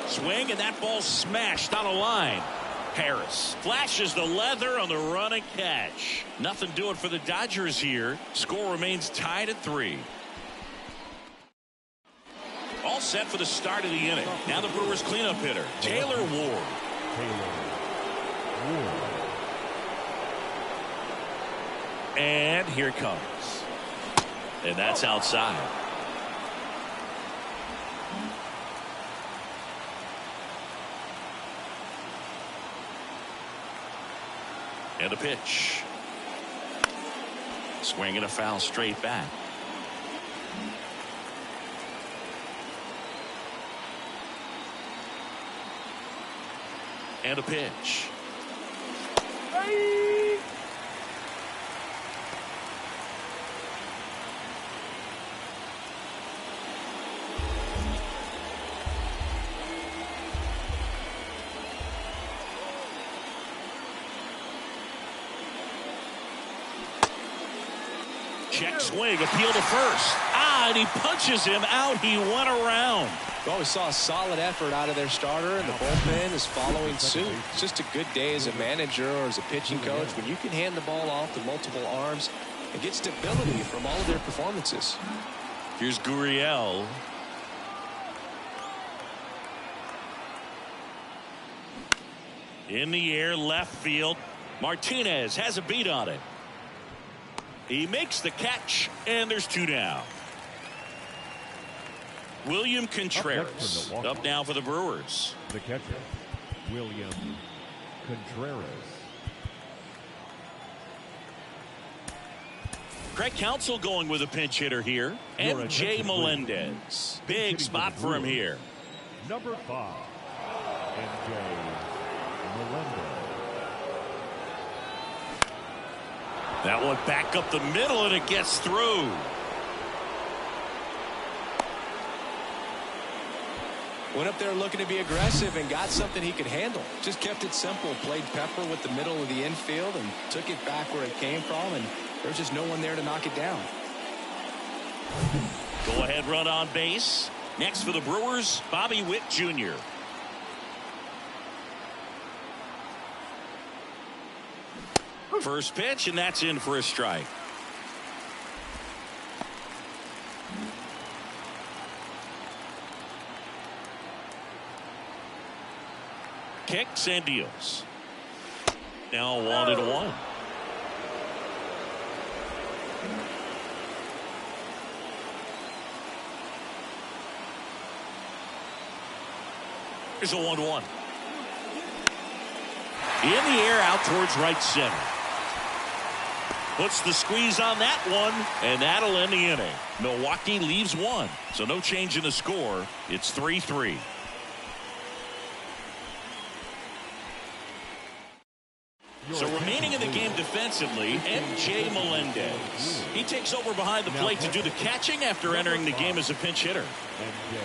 Swing, and that ball smashed on a line. Harris flashes the leather on the run and catch. Nothing doing for the Dodgers here. Score remains tied at 3. All set for the start of the inning. Now the Brewers cleanup hitter, Taylor Ward. And here it comes. And that's outside. And a pitch. Swing and a foul straight back. And a pitch. Check swing, appeal to first. And he punches him out. He went around. Well, we saw a solid effort out of their starter, and the bullpen is following suit. It's just a good day as a manager or as a pitching coach when you can hand the ball off to multiple arms and get stability from all of their performances. Here's Gurriel. In the air, left field. Martinez has a beat on it. He makes the catch, and there's 2 down. William Contreras Milwaukee. up now for the Brewers. The catcher, William Contreras. Craig Counsell going with a pinch hitter here. MJ Melendez. Big spot for him here. Number 5, MJ Melendez. That one back up the middle, and it gets through. Went up there looking to be aggressive and got something he could handle. Just kept it simple. Played pepper with the middle of the infield and took it back where it came from, and there's just no one there to knock it down. Go ahead run on base. Next for the Brewers, Bobby Witt Jr. First pitch, and that's in for a strike. Kicks and deals. Now 1-1. Here's a 1-1. In the air out towards right center. Puts the squeeze on that one, and that'll end the inning. Milwaukee leaves one, so no change in the score. It's 3-3. So remaining in the game defensively, MJ Melendez. He takes over behind the plate to do the catching after entering the game as a pinch hitter.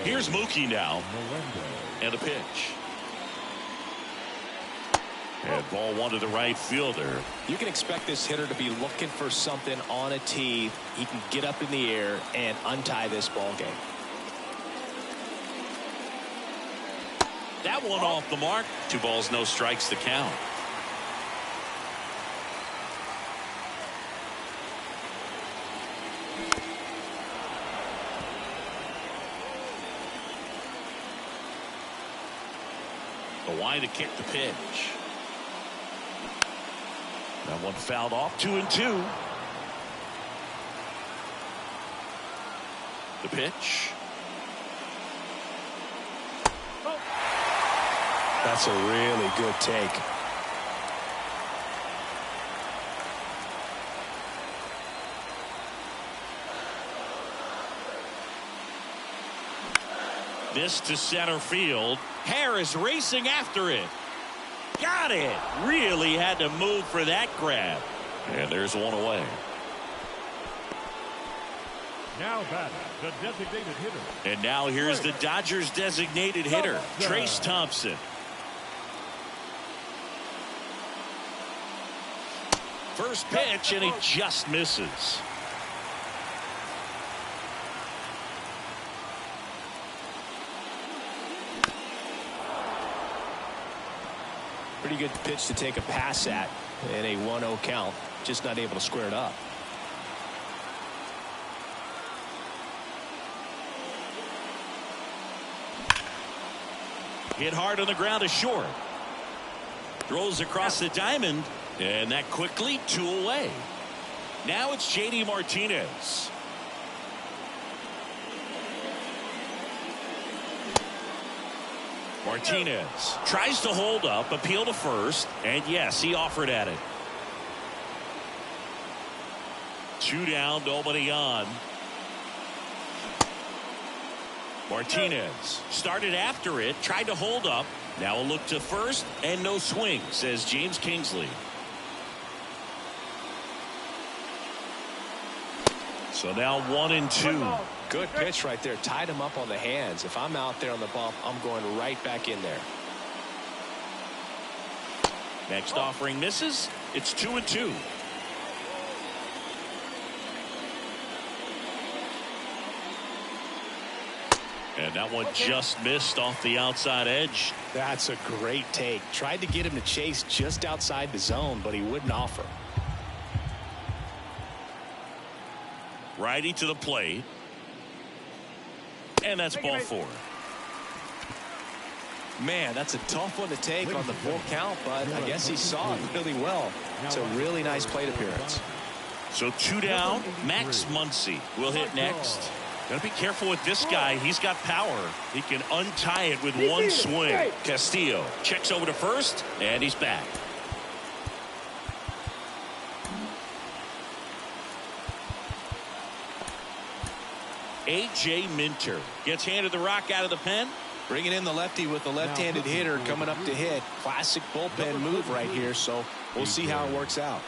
Here's Mookie now. And a pitch. And ball one to the right fielder. You can expect this hitter to be looking for something on a tee. He can get up in the air and untie this ball game. That one off the mark. 2 balls, no strikes to count. Why to kick the pitch. That one fouled off. 2-2. The pitch. That's a really good take. This to center field. Harris racing after it. Got it. Really had to move for that grab. And there's one away. Now batting, the designated hitter. And now here's the Dodgers designated hitter, Trace Thompson. First pitch, and he just misses. Pretty good pitch to take a pass at in a 1-0 count. Just not able to square it up. Hit hard on the ground to short. Throws across the diamond, and that quickly 2 away. Now it's JD Martinez. Martinez tries to hold up, appeal to first, and yes, he offered at it. 2 down, nobody on. Martinez started after it, tried to hold up. Now a look to first, and no swing, says James Kingsley. So now 1-2. Good pitch right there. Tied him up on the hands. If I'm out there on the bump, I'm going right back in there. Next offering misses. It's 2-2. And that one just missed off the outside edge. That's a great take. Tried to get him to chase just outside the zone, but he wouldn't offer. Righty to the plate. And that's ball 4. Man, that's a tough one to take on the full count, but I guess he saw it really well. It's a really nice plate appearance. So 2 down. Max Muncy will hit next. Gotta be careful with this guy. He's got power. He can untie it with one swing. Castillo checks over to first, and he's back. A.J. Minter gets handed the rock out of the pen. Bringing in the lefty with the left-handed hitter coming up to hit. Classic bullpen move right here, so we'll see how it works out.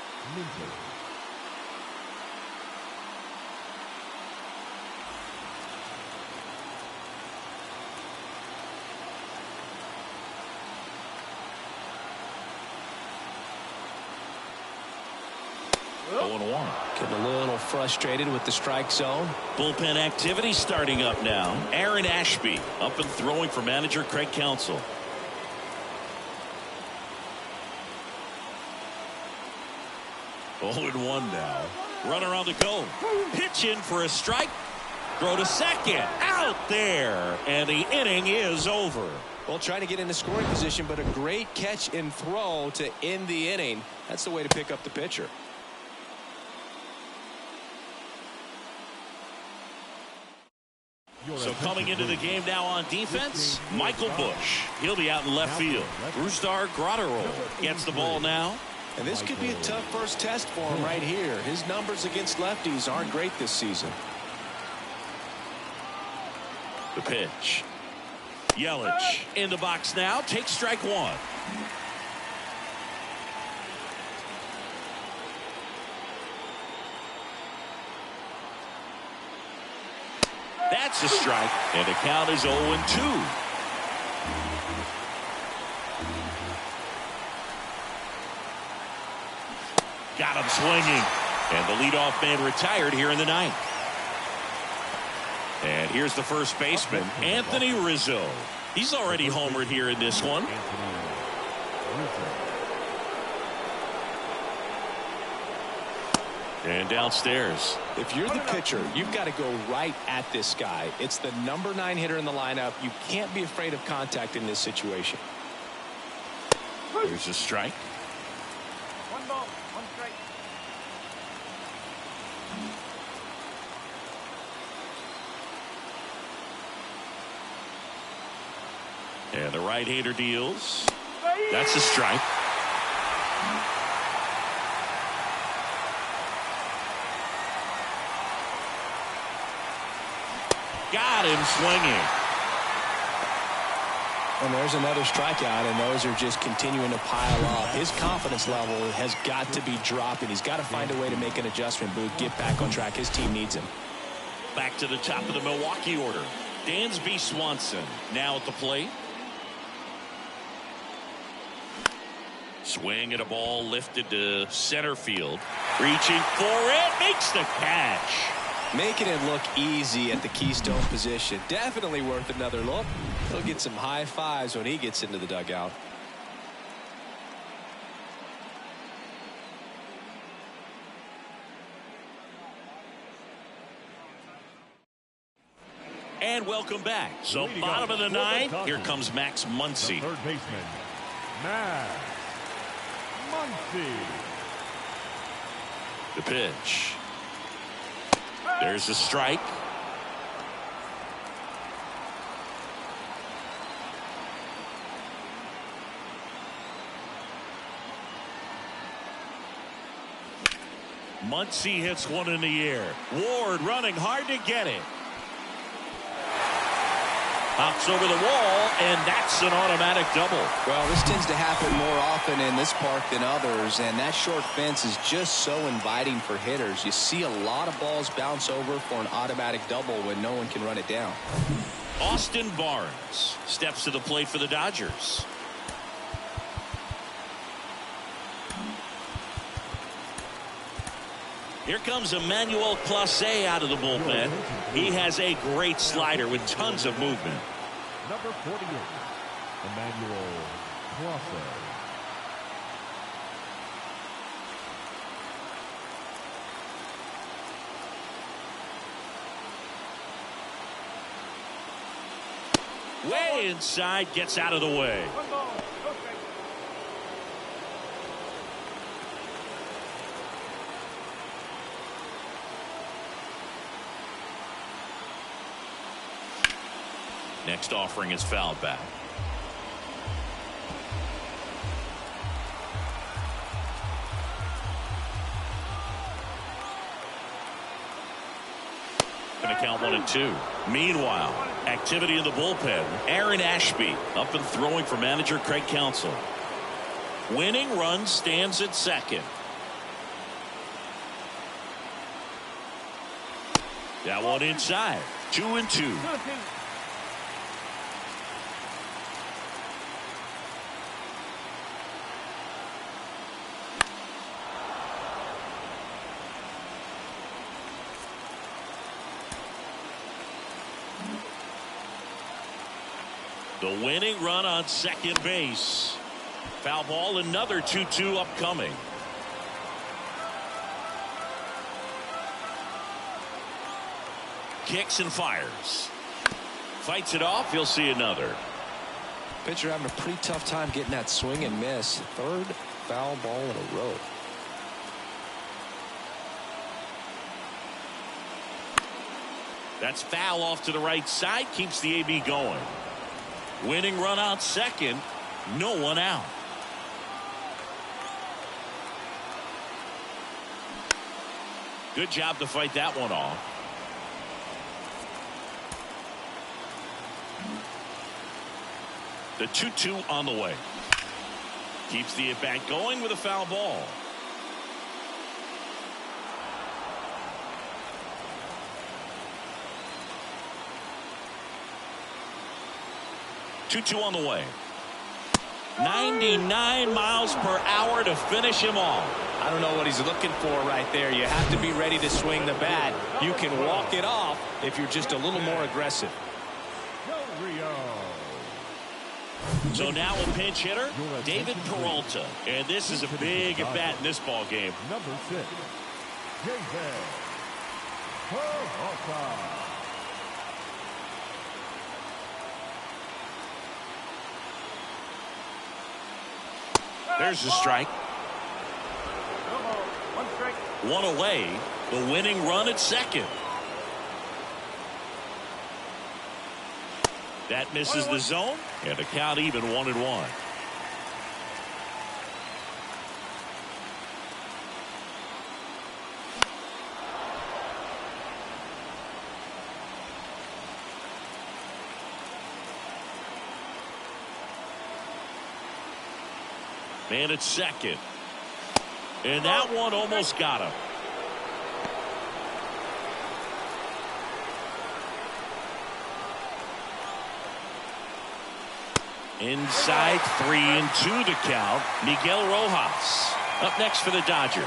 0-1. Getting a little frustrated with the strike zone. Bullpen activity starting up now. Aaron Ashby up and throwing for manager Craig Counsell. Oh, and 1 now. Runner on the go. Pitch in for a strike. Throw to second. Out there. And the inning is over. Well, trying to get into scoring position, but a great catch and throw to end the inning. That's the way to pick up the pitcher. So coming into the game now on defense, Michael Busch. He'll be out in left field. Brusdar Graterol gets the ball now. And this could be a tough first test for him right here. His numbers against lefties aren't great this season. The pitch. Yelich in the box now. Takes strike 1. That's a strike, and the count is 0-2. Got him swinging, and the leadoff man retired here in the 9th. And here's the first baseman, Anthony Rizzo. He's already homered here in this one. And downstairs. If you're the pitcher, you've got to go right at this guy. It's the number 9 hitter in the lineup. You can't be afraid of contact in this situation. Here's a strike. 1 ball, 1 strike. And the right-hander deals. That's a strike. Got him swinging. And there's another strikeout, and those are just continuing to pile up. His confidence level has got to be dropping. He's got to find a way to make an adjustment, but get back on track. His team needs him. Back to the top of the Milwaukee order. Dansby Swanson now at the plate. Swing at a ball lifted to center field. Reaching for it. Makes the catch. Making it look easy at the keystone position. Definitely worth another look. He'll get some high fives when he gets into the dugout. And welcome back. So bottom of the 9th, here comes Max Muncy. Third baseman, Max Muncy. The pitch. There's a strike. Muncy hits one in the air. Ward running hard to get it. Pops over the wall, and that's an automatic double. Well, this tends to happen more often in this park than others, and that short fence is just so inviting for hitters. You see a lot of balls bounce over for an automatic double when no one can run it down. Austin Barnes steps to the plate for the Dodgers. Here comes Emmanuel Clase out of the bullpen. He has a great slider with tons of movement. Number 48, Emmanuel Clase. Way inside, gets out of the way. 1 ball, no strike. Next offering is fouled back. Going to count 1-2. Meanwhile, activity in the bullpen. Aaron Ashby up and throwing for manager Craig Counsell. Winning run stands at second. That one inside. 2-2. The winning run on second base. Foul ball, another 2-2 upcoming. Kicks and fires. Fights it off. He'll see another. Pitcher having a pretty tough time getting that swing and miss. Third foul ball in a row. That's foul off to the right side. Keeps the AB going. Winning run out second. No one out. Good job to fight that one off. The 2-2 on the way. Keeps the at-bat going with a foul ball. Two on the way. 99 miles per hour to finish him off. I don't know what he's looking for right there. You have to be ready to swing the bat. You can walk it off if you're just a little more aggressive. So now a pinch hitter, David Peralta. And this is a big at bat in this ball game. Number 6, David Peralta. There's a strike. One strike. One away. The winning run at second. That misses the zone. And a count even 1-1. Man at second. And that one almost got him. Inside 3-2 to count. Miguel Rojas up next for the Dodgers.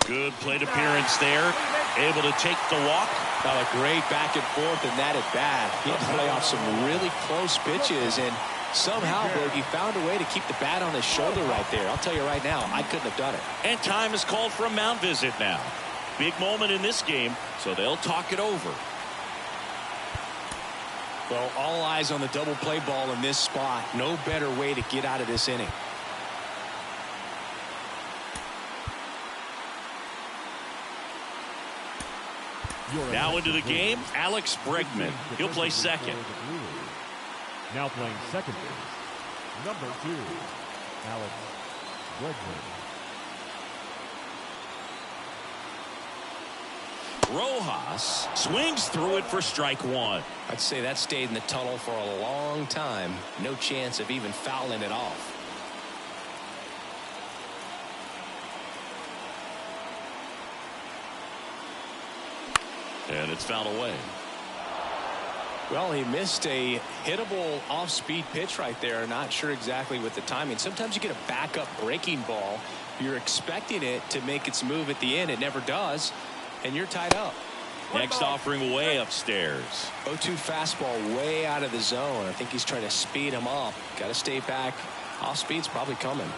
Good plate appearance there. Able to take the walk. A great back and forth in that at bat. He had to play off some really close pitches, and somehow, Berg, he found a way to keep the bat on his shoulder right there. I'll tell you right now, I couldn't have done it. And time is called for a mound visit now. Big moment in this game, so they'll talk it over. Well, all eyes on the double play ball in this spot. No better way to get out of this inning. Now into the game, Alex Bregman. He'll play second. Now playing second base, number 2, Alex Bregman. Rojas swings through it for strike one. I'd say that stayed in the tunnel for a long time. No chance of even fouling it off. And it's fouled away. Well, he missed a hittable off-speed pitch right there. Not sure exactly with the timing. Sometimes you get a backup breaking ball. You're expecting it to make its move at the end. It never does, and you're tied up. Next offering way upstairs. 0-2 fastball way out of the zone. I think he's trying to speed him up. Got to stay back. Off speed's probably coming.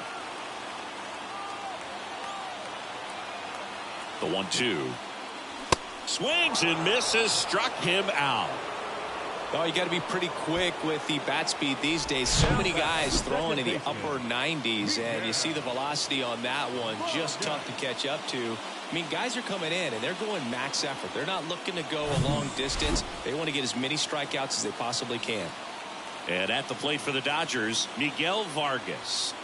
The 1-2. Swings and misses, struck him out. Oh, you got to be pretty quick with the bat speed these days. So many guys throwing in the upper 90s, and you see the velocity on that one. Just tough to catch up to. I mean, guys are coming in, and they're going max effort. They're not looking to go a long distance. They want to get as many strikeouts as they possibly can. And at the plate for the Dodgers, Miguel Vargas.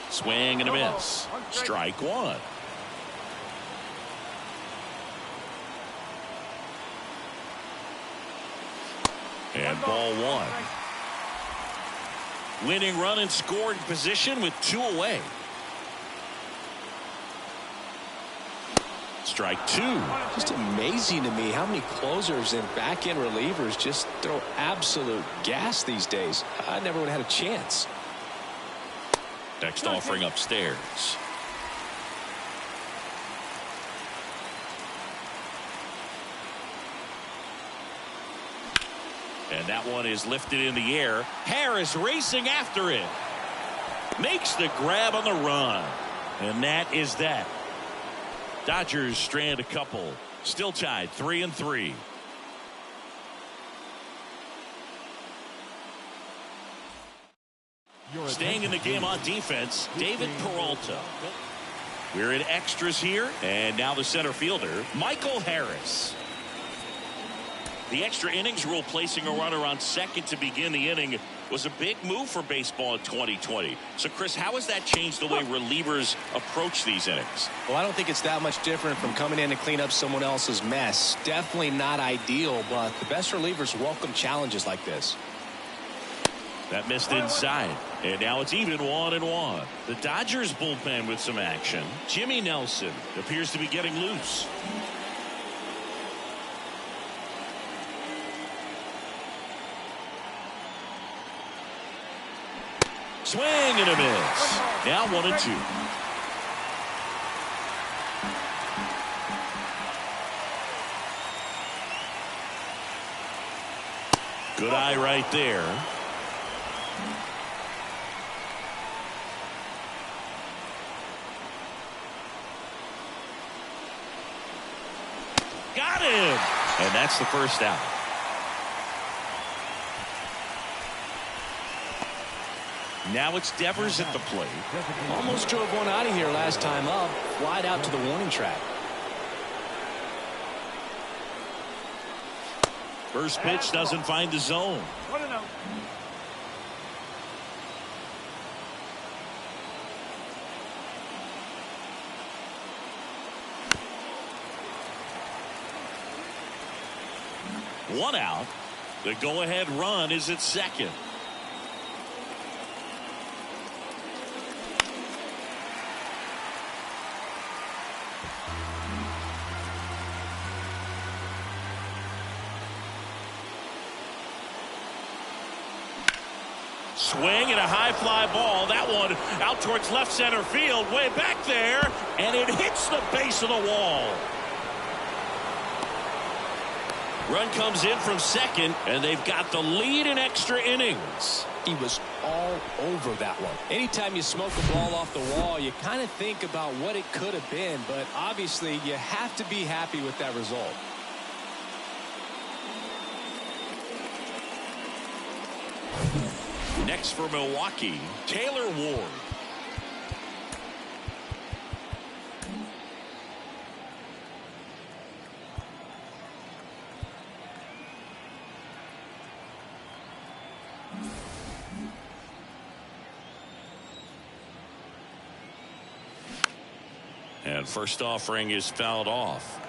Swing and a miss. Strike one. And ball one. Winning run in scoring position with 2 away. Strike two. Just amazing to me how many closers and back-end relievers just throw absolute gas these days. I never would have had a chance. Next offering upstairs. And that one is lifted in the air. Harris racing after it. Makes the grab on the run. And that is that. Dodgers strand a couple. Still tied 3-3. Staying in the game on defense, David Peralta. We're in extras here. And now the center fielder, Michael Harris. The extra innings rule placing a runner on second to begin the inning was a big move for baseball in 2020. So, Chris, how has that changed the way relievers approach these innings? Well, I don't think it's that much different from coming in to clean up someone else's mess. Definitely not ideal, but the best relievers welcome challenges like this. That missed inside. And now it's even 1-1. The Dodgers bullpen with some action. Jimmy Nelson appears to be getting loose. Swing and a miss. Now 1-2. Good eye right there. Got him. And that's the first out. Now it's Devers at the plate. Almost drove one out of here last time up. Flied out to the warning track. First pitch doesn't find the zone. 1-0. One out. The go-ahead run is at second. Swing and a high fly ball. That one out towards left center field, way back there, and it hits the base of the wall. Run comes in from second, and they've got the lead in extra innings. He was all over that one. Anytime you smoke a ball off the wall, you kind of think about what it could have been, but obviously you have to be happy with that result. Next for Milwaukee, Taylor Ward. And first offering is fouled off.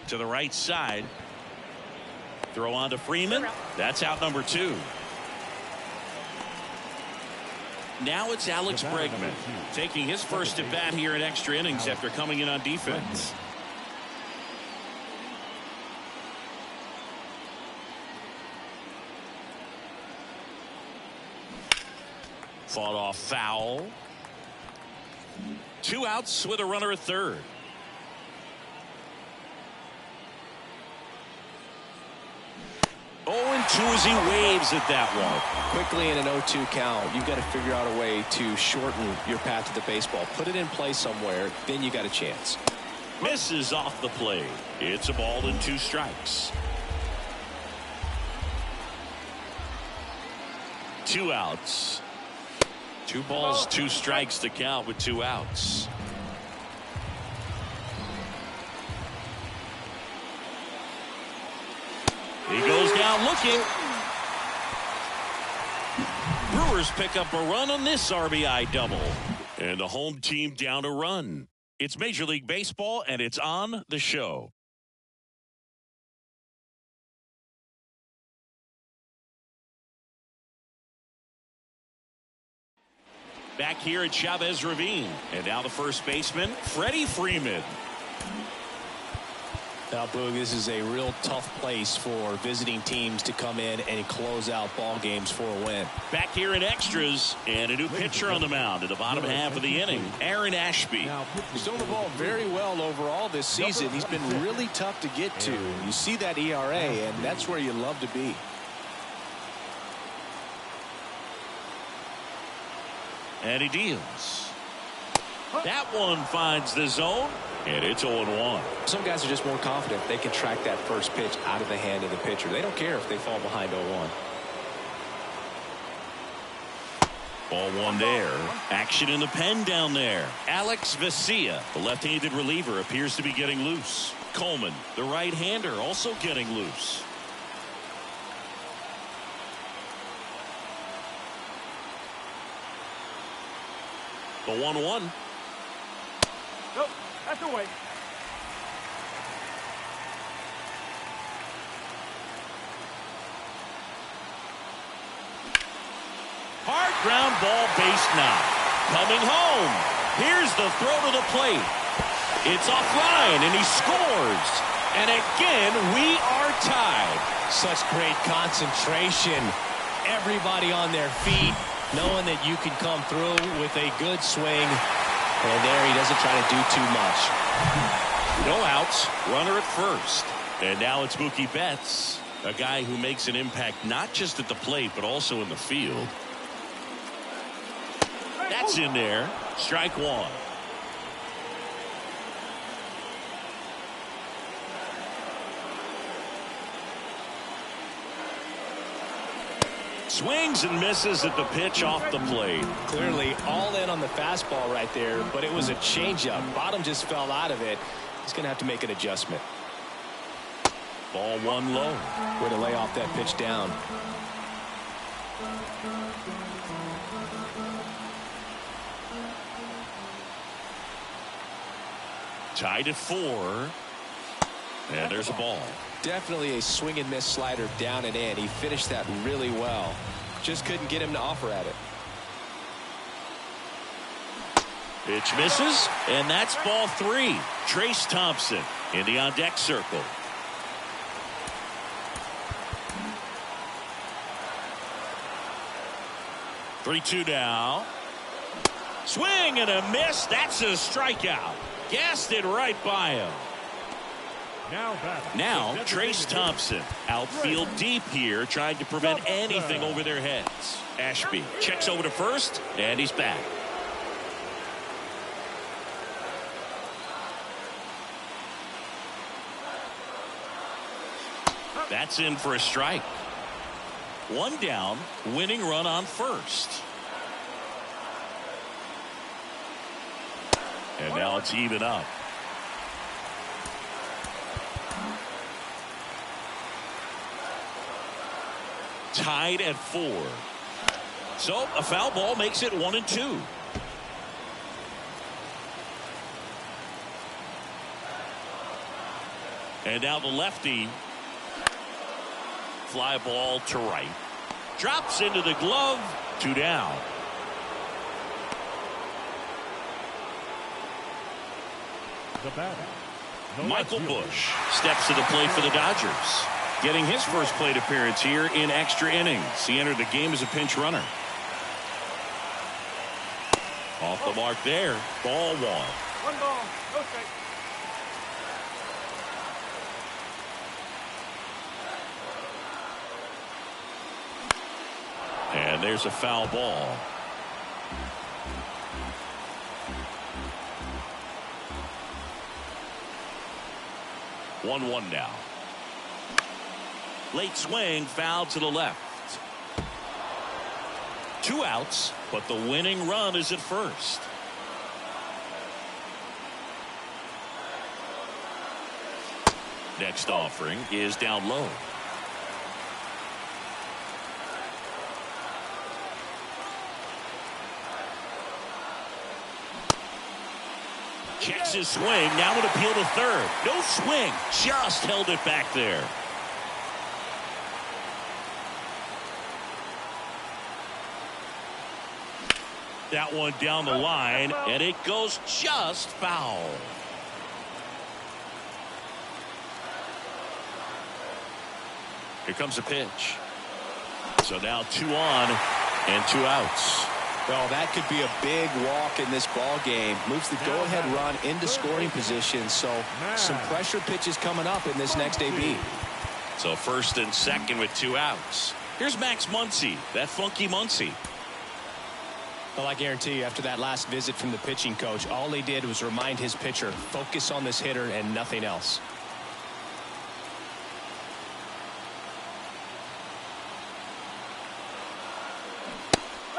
To the right side. Throw on to Freeman. That's out number 2. Now it's Alex Bregman taking his first at bat here in extra innings after coming in on defense. Fought off foul. 2 outs with a runner at third. 0-2 as he waves at that one. Quickly in an 0-2 count, you've got to figure out a way to shorten your path to the baseball. Put it in play somewhere, then you got a chance. Misses off the plate. It's a ball and 2 strikes. 2 outs. 2 balls, 2 strikes to count with 2 outs. He goes down looking. Brewers pick up a run on this RBI double. And the home team down a run. It's Major League Baseball, and it's on the show. Back here at Chavez Ravine. And now the first baseman, Freddie Freeman. Now, Boog, this is a real tough place for visiting teams to come in and close out ball games for a win. Back here in extras, and a new pitcher on the mound in the bottom half of the inning, Aaron Ashby. He's thrown the ball very well overall this season. He's been really tough to get to. You see that ERA, and that's where you love to be. And he deals. That one finds the zone, and it's 0-1. Some guys are just more confident they can track that first pitch out of the hand of the pitcher. They don't care if they fall behind 0-1. Ball 1 there. Action in the pen down there. Alex Vesia, the left-handed reliever, appears to be getting loose. Coleman, the right-hander, also getting loose. The 1-1. Nope, that's away. Hard ground ball, base knock. Coming home. Here's the throw to the plate. It's offline, and he scores. And again, we are tied. Such great concentration. Everybody on their feet, knowing that you can come through with a good swing. And there he doesn't try to do too much. No outs. Runner at first. And now it's Mookie Betts, a guy who makes an impact not just at the plate, but also in the field. That's in there. Strike 1. Swings and misses at the pitch off the plate. Clearly all in on the fastball right there, but it was a changeup. Bottom just fell out of it. He's going to have to make an adjustment. Ball 1 low. Way to lay off that pitch down. Tied at 4. And there's a ball. Definitely a swing and miss slider down and in. He finished that really well. Just couldn't get him to offer at it. Pitch misses, and that's ball 3. Trace Thompson in the on-deck circle. Three-two now. Swing and a miss. That's a strikeout. Gassed it right by him. Now Trace Thompson, outfield deep here, trying to prevent anything over their heads. Ashby checks over to first, and he's back. That's in for a strike. 1 down, winning run on first. And now it's even up. Tied at 4. So a foul ball makes it 1-2. And now the lefty. Fly ball to right. Drops into the glove. 2 down. Michael Busch steps to the plate for the Dodgers. Getting his first plate appearance here in extra innings. He entered the game as a pinch runner. Off the mark there. Ball 1. 1 ball, no strike. And there's a foul ball. One now. Late swing, foul to the left. 2 outs, but the winning run is at first. Next offering is down low. Checks his swing. Now an appeal to third. No swing. Just held it back there. That one down the line, and it goes just foul. Here comes a pitch. So now 2 on and 2 outs. Well, that could be a big walk in this ball game. Moves the go-ahead run into scoring position. So some pressure pitches coming up in this next AB. So first and second with 2 outs. Here's Max Muncy, that funky Muncy. Well, I guarantee you, after that last visit from the pitching coach, all he did was remind his pitcher, focus on this hitter and nothing else.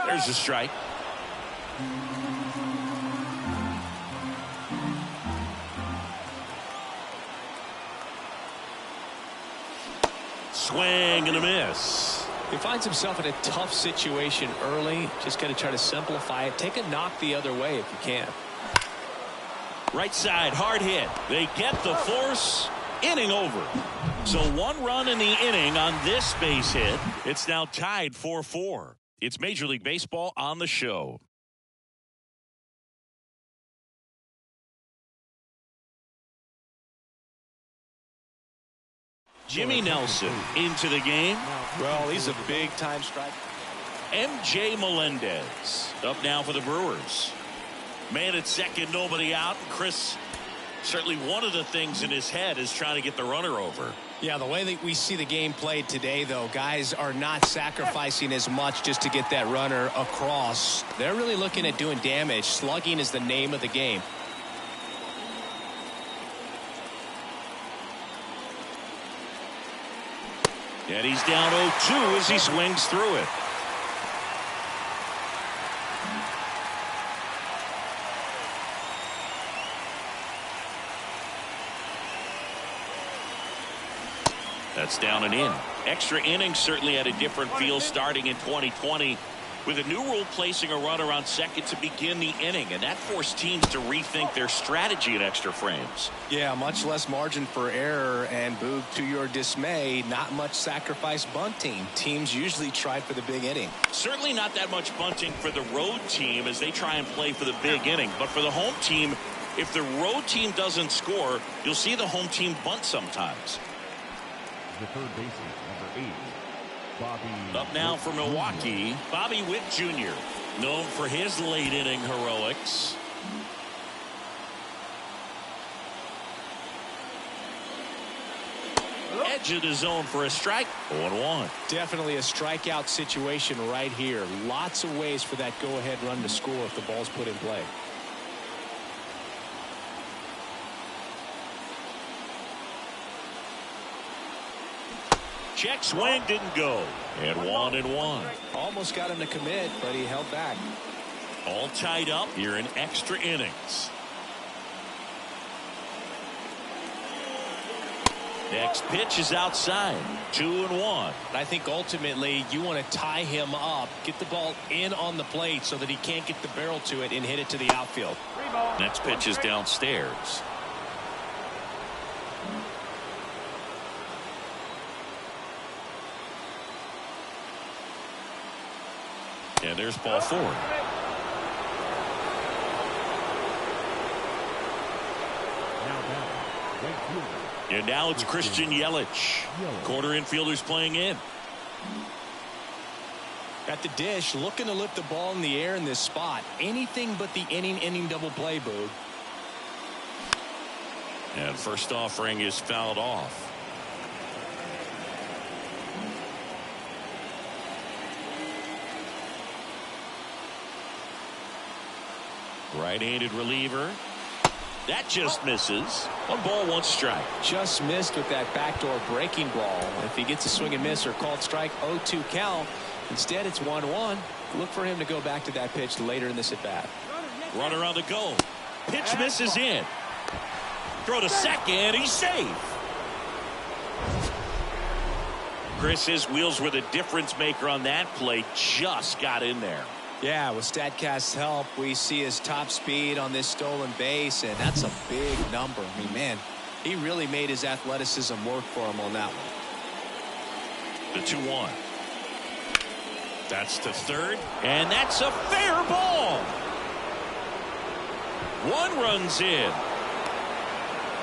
There's a strike. Swing and a miss. He finds himself in a tough situation early. Just got to try to simplify it. Take a knock the other way if you can. Right side, hard hit. They get the force. Inning over. So 1 run in the inning on this base hit. It's now tied 4-4. It's Major League Baseball on the show. Jimmy Nelson into the game. Well, he's a big-time striker. MJ Melendez up now for the Brewers. Man at second, nobody out. Chris, certainly one of the things in his head is trying to get the runner over. Yeah, the way that we see the game played today, though, guys are not sacrificing as much just to get that runner across. They're really looking at doing damage. Slugging is the name of the game. And he's down 0-2 as he swings through it. That's down and in. Extra innings certainly had a different feel starting in 2020 with a new rule placing a runner on second to begin the inning, and that forced teams to rethink their strategy in extra frames. Yeah, much less margin for error, and Boog, to your dismay, not much sacrifice bunting. Teams usually try for the big inning. Certainly not that much bunting for the road team as they try and play for the big inning, but for the home team, if the road team doesn't score, you'll see the home team bunt sometimes. The third baseman, number 8, Bobby. Up now for Milwaukee, Bobby Witt Jr., known for his late inning heroics. Edge of the zone for a strike. 0-1. Definitely a strikeout situation right here. Lots of ways for that go-ahead run to score if the ball's put in play. Check swing didn't go. And 1-1. Almost got him to commit, but he held back. All tied up here in extra innings. Next pitch is outside. 2-1. I think ultimately you want to tie him up, get the ball in on the plate so that he can't get the barrel to it and hit it to the outfield. Next pitch is downstairs. And there's ball 4. And now it's Christian Yelich. Corner infielders playing in. At the dish, looking to lift the ball in the air in this spot. Anything but the inning double play, Boog. And first offering is fouled off. Right-handed reliever. That just misses. 1 ball, 1 strike. Just missed with that backdoor breaking ball. If he gets a swing and miss or called strike, 0-2 count. Instead, it's 1-1. Look for him to go back to that pitch later in this at bat. Runner on the go. Pitch misses in. Throw to second. He's safe. Chris's wheels were the difference maker on that play. Just got in there. Yeah, with StatCast's help, we see his top speed on this stolen base, and that's a big number. I mean, man, he really made his athleticism work for him on that one. The 2-1. That's to third, and that's a fair ball. 1 runs in.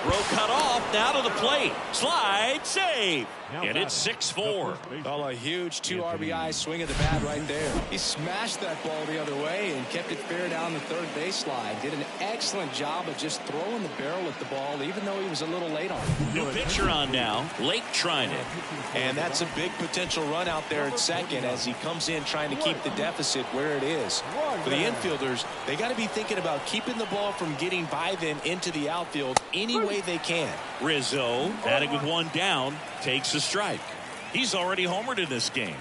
Throw cut off, now to the plate. Slide, save. And it's 6-4. Oh, a huge 2 RBI swing of the bat right there. He smashed that ball the other way and kept it fair down the third baseline. Did an excellent job of just throwing the barrel at the ball, even though he was a little late on it. New pitcher on now, Lake Trinan. And that's a big potential run out there at second as he comes in trying to keep the deficit where it is. For the infielders, they got to be thinking about keeping the ball from getting by them into the outfield any way they can. Rizzo, batting with 1 down, takes a strike. He's already homered in this game.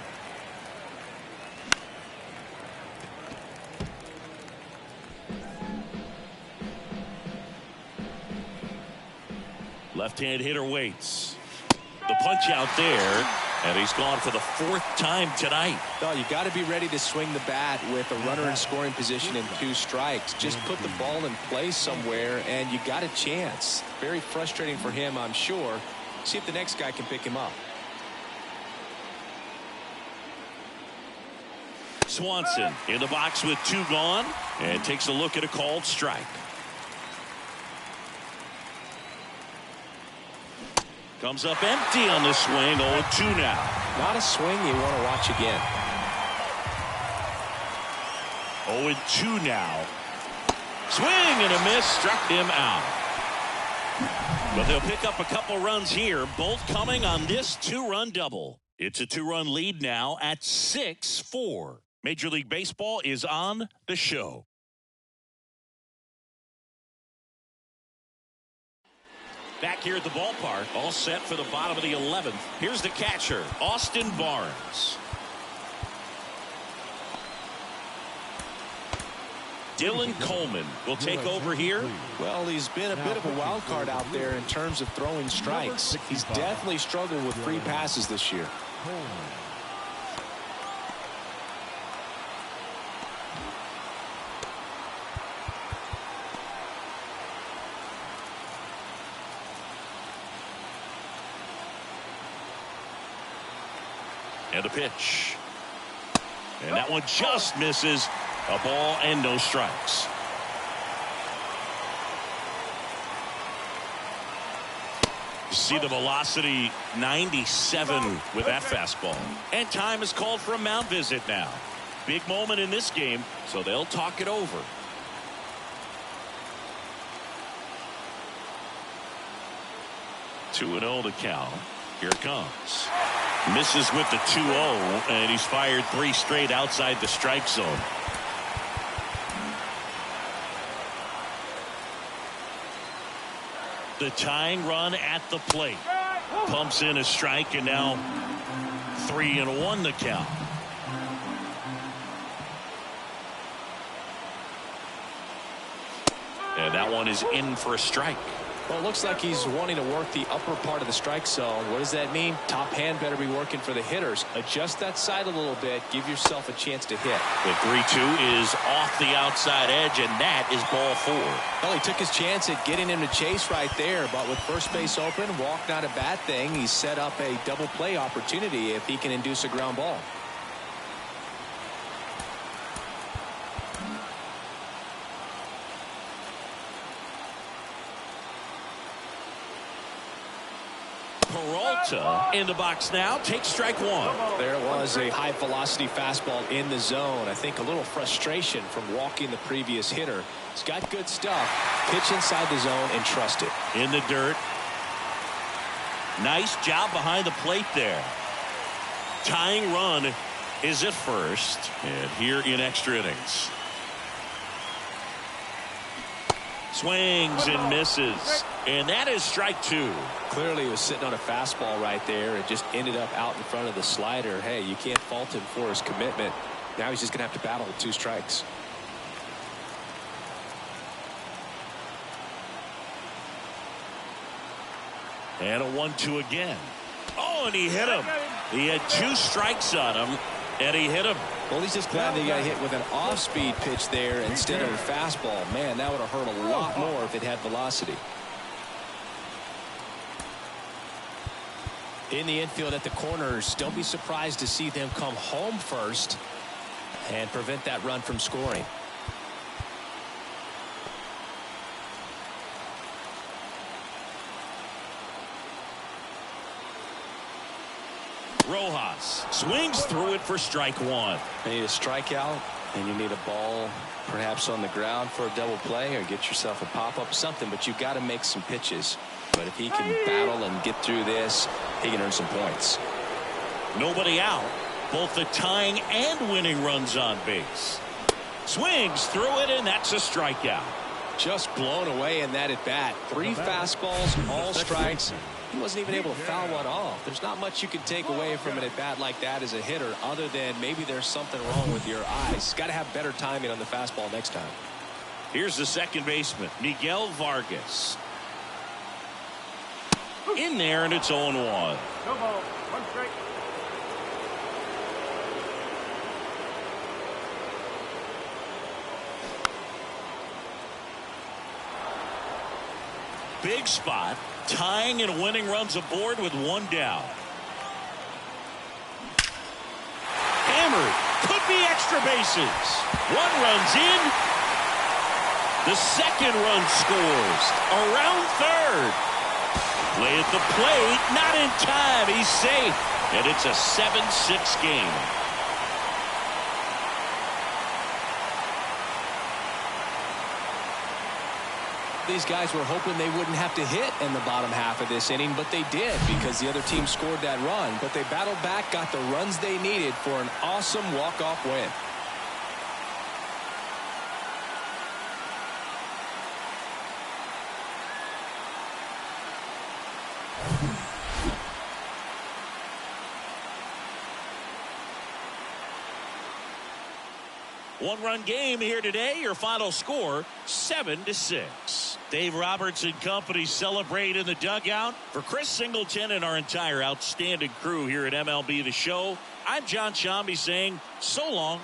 Left-hand hitter waits. The punch out there, and he's gone for the 4th time tonight. Well, you got to be ready to swing the bat with a runner in scoring position and 2 strikes. Just put the ball in place somewhere, and you got a chance. Very frustrating for him, I'm sure. See if the next guy can pick him up. Swanson in the box with 2 gone, and takes a look at a called strike. Comes up empty on the swing. 0-2 now. Not a swing you want to watch again. 0-2 now. Swing and a miss, struck him out. But they'll pick up a couple runs here, both coming on this 2-run double. It's a 2-run lead now at 6-4. Major League Baseball is on the show. Back here at the ballpark, all set for the bottom of the 11th. Here's the catcher, Austin Barnes. Dylan Coleman will take over here. Well, he's been a bit of a wild card out there in terms of throwing strikes. He's definitely struggled with free passes this year. And a pitch. And that one just misses. A ball and no strikes. You see the velocity 97 with that fastball. And time is called for a mound visit now. Big moment in this game, so they'll talk it over. 2-0 to count. Here it comes. Misses with the 2-0, and he's fired 3 straight outside the strike zone. The tying run at the plate. Pumps in a strike, and now 3-1 to count. And that one is in for a strike. Well, it looks like he's wanting to work the upper part of the strike zone. What does that mean? Top hand better be working for the hitters. Adjust that side a little bit. Give yourself a chance to hit. The 3-2 is off the outside edge, and that is ball 4. Well, he took his chance at getting him to chase right there, but with first base open, walk not a bad thing. He's set up a double play opportunity if he can induce a ground ball. Peralta in the box now, takes strike 1. There it was, a high velocity fastball in the zone. I think a little frustration from walking the previous hitter. He's got good stuff. Pitch inside the zone and trust it. In the dirt. Nice job behind the plate there. Tying run is at first, and here in extra innings. Swings and misses. And that is strike two. Clearly he was sitting on a fastball right there and just ended up out in front of the slider. Hey, you can't fault him for his commitment. Now he's just going to have to battle with 2 strikes. And a 1-2 again. Oh, and he hit him. He had 2 strikes on him, and he hit him. Well, he's just glad that he got hit with an off-speed pitch there instead of a fastball. Man, that would have hurt a lot more if it had velocity. In the infield at the corners, don't be surprised to see them come home first and prevent that run from scoring. Rojas swings through it for strike 1. You need a strikeout, and you need a ball perhaps on the ground for a double play, or get yourself a pop-up, something, but you've got to make some pitches. But if he can battle and get through this, he can earn some points. Nobody out. Both the tying and winning runs on base. Swings through it, and that's a strikeout. Just blown away in that at bat. 3 fastballs, all strikes. He wasn't even able to foul one off. There's not much you can take away from an at bat like that as a hitter, other than maybe there's something wrong with your eyes. Got to have better timing on the fastball next time. Here's the second baseman, Miguel Vargas. In there, and it's 0-1. No ball. 1 strike. Big spot, tying and winning runs aboard with 1 down. Hammered, could be extra bases. 1 runs in. The second run scores around third. Play at the plate, not in time. He's safe, and it's a 7-6 game. These guys were hoping they wouldn't have to hit in the bottom half of this inning, but they did, because the other team scored that run. But they battled back, got the runs they needed for an awesome walk-off win. One-run game here today. Your final score, 7-6. Dave Roberts and company celebrate in the dugout. For Chris Singleton and our entire outstanding crew here at MLB The Show, I'm John Shambi saying so long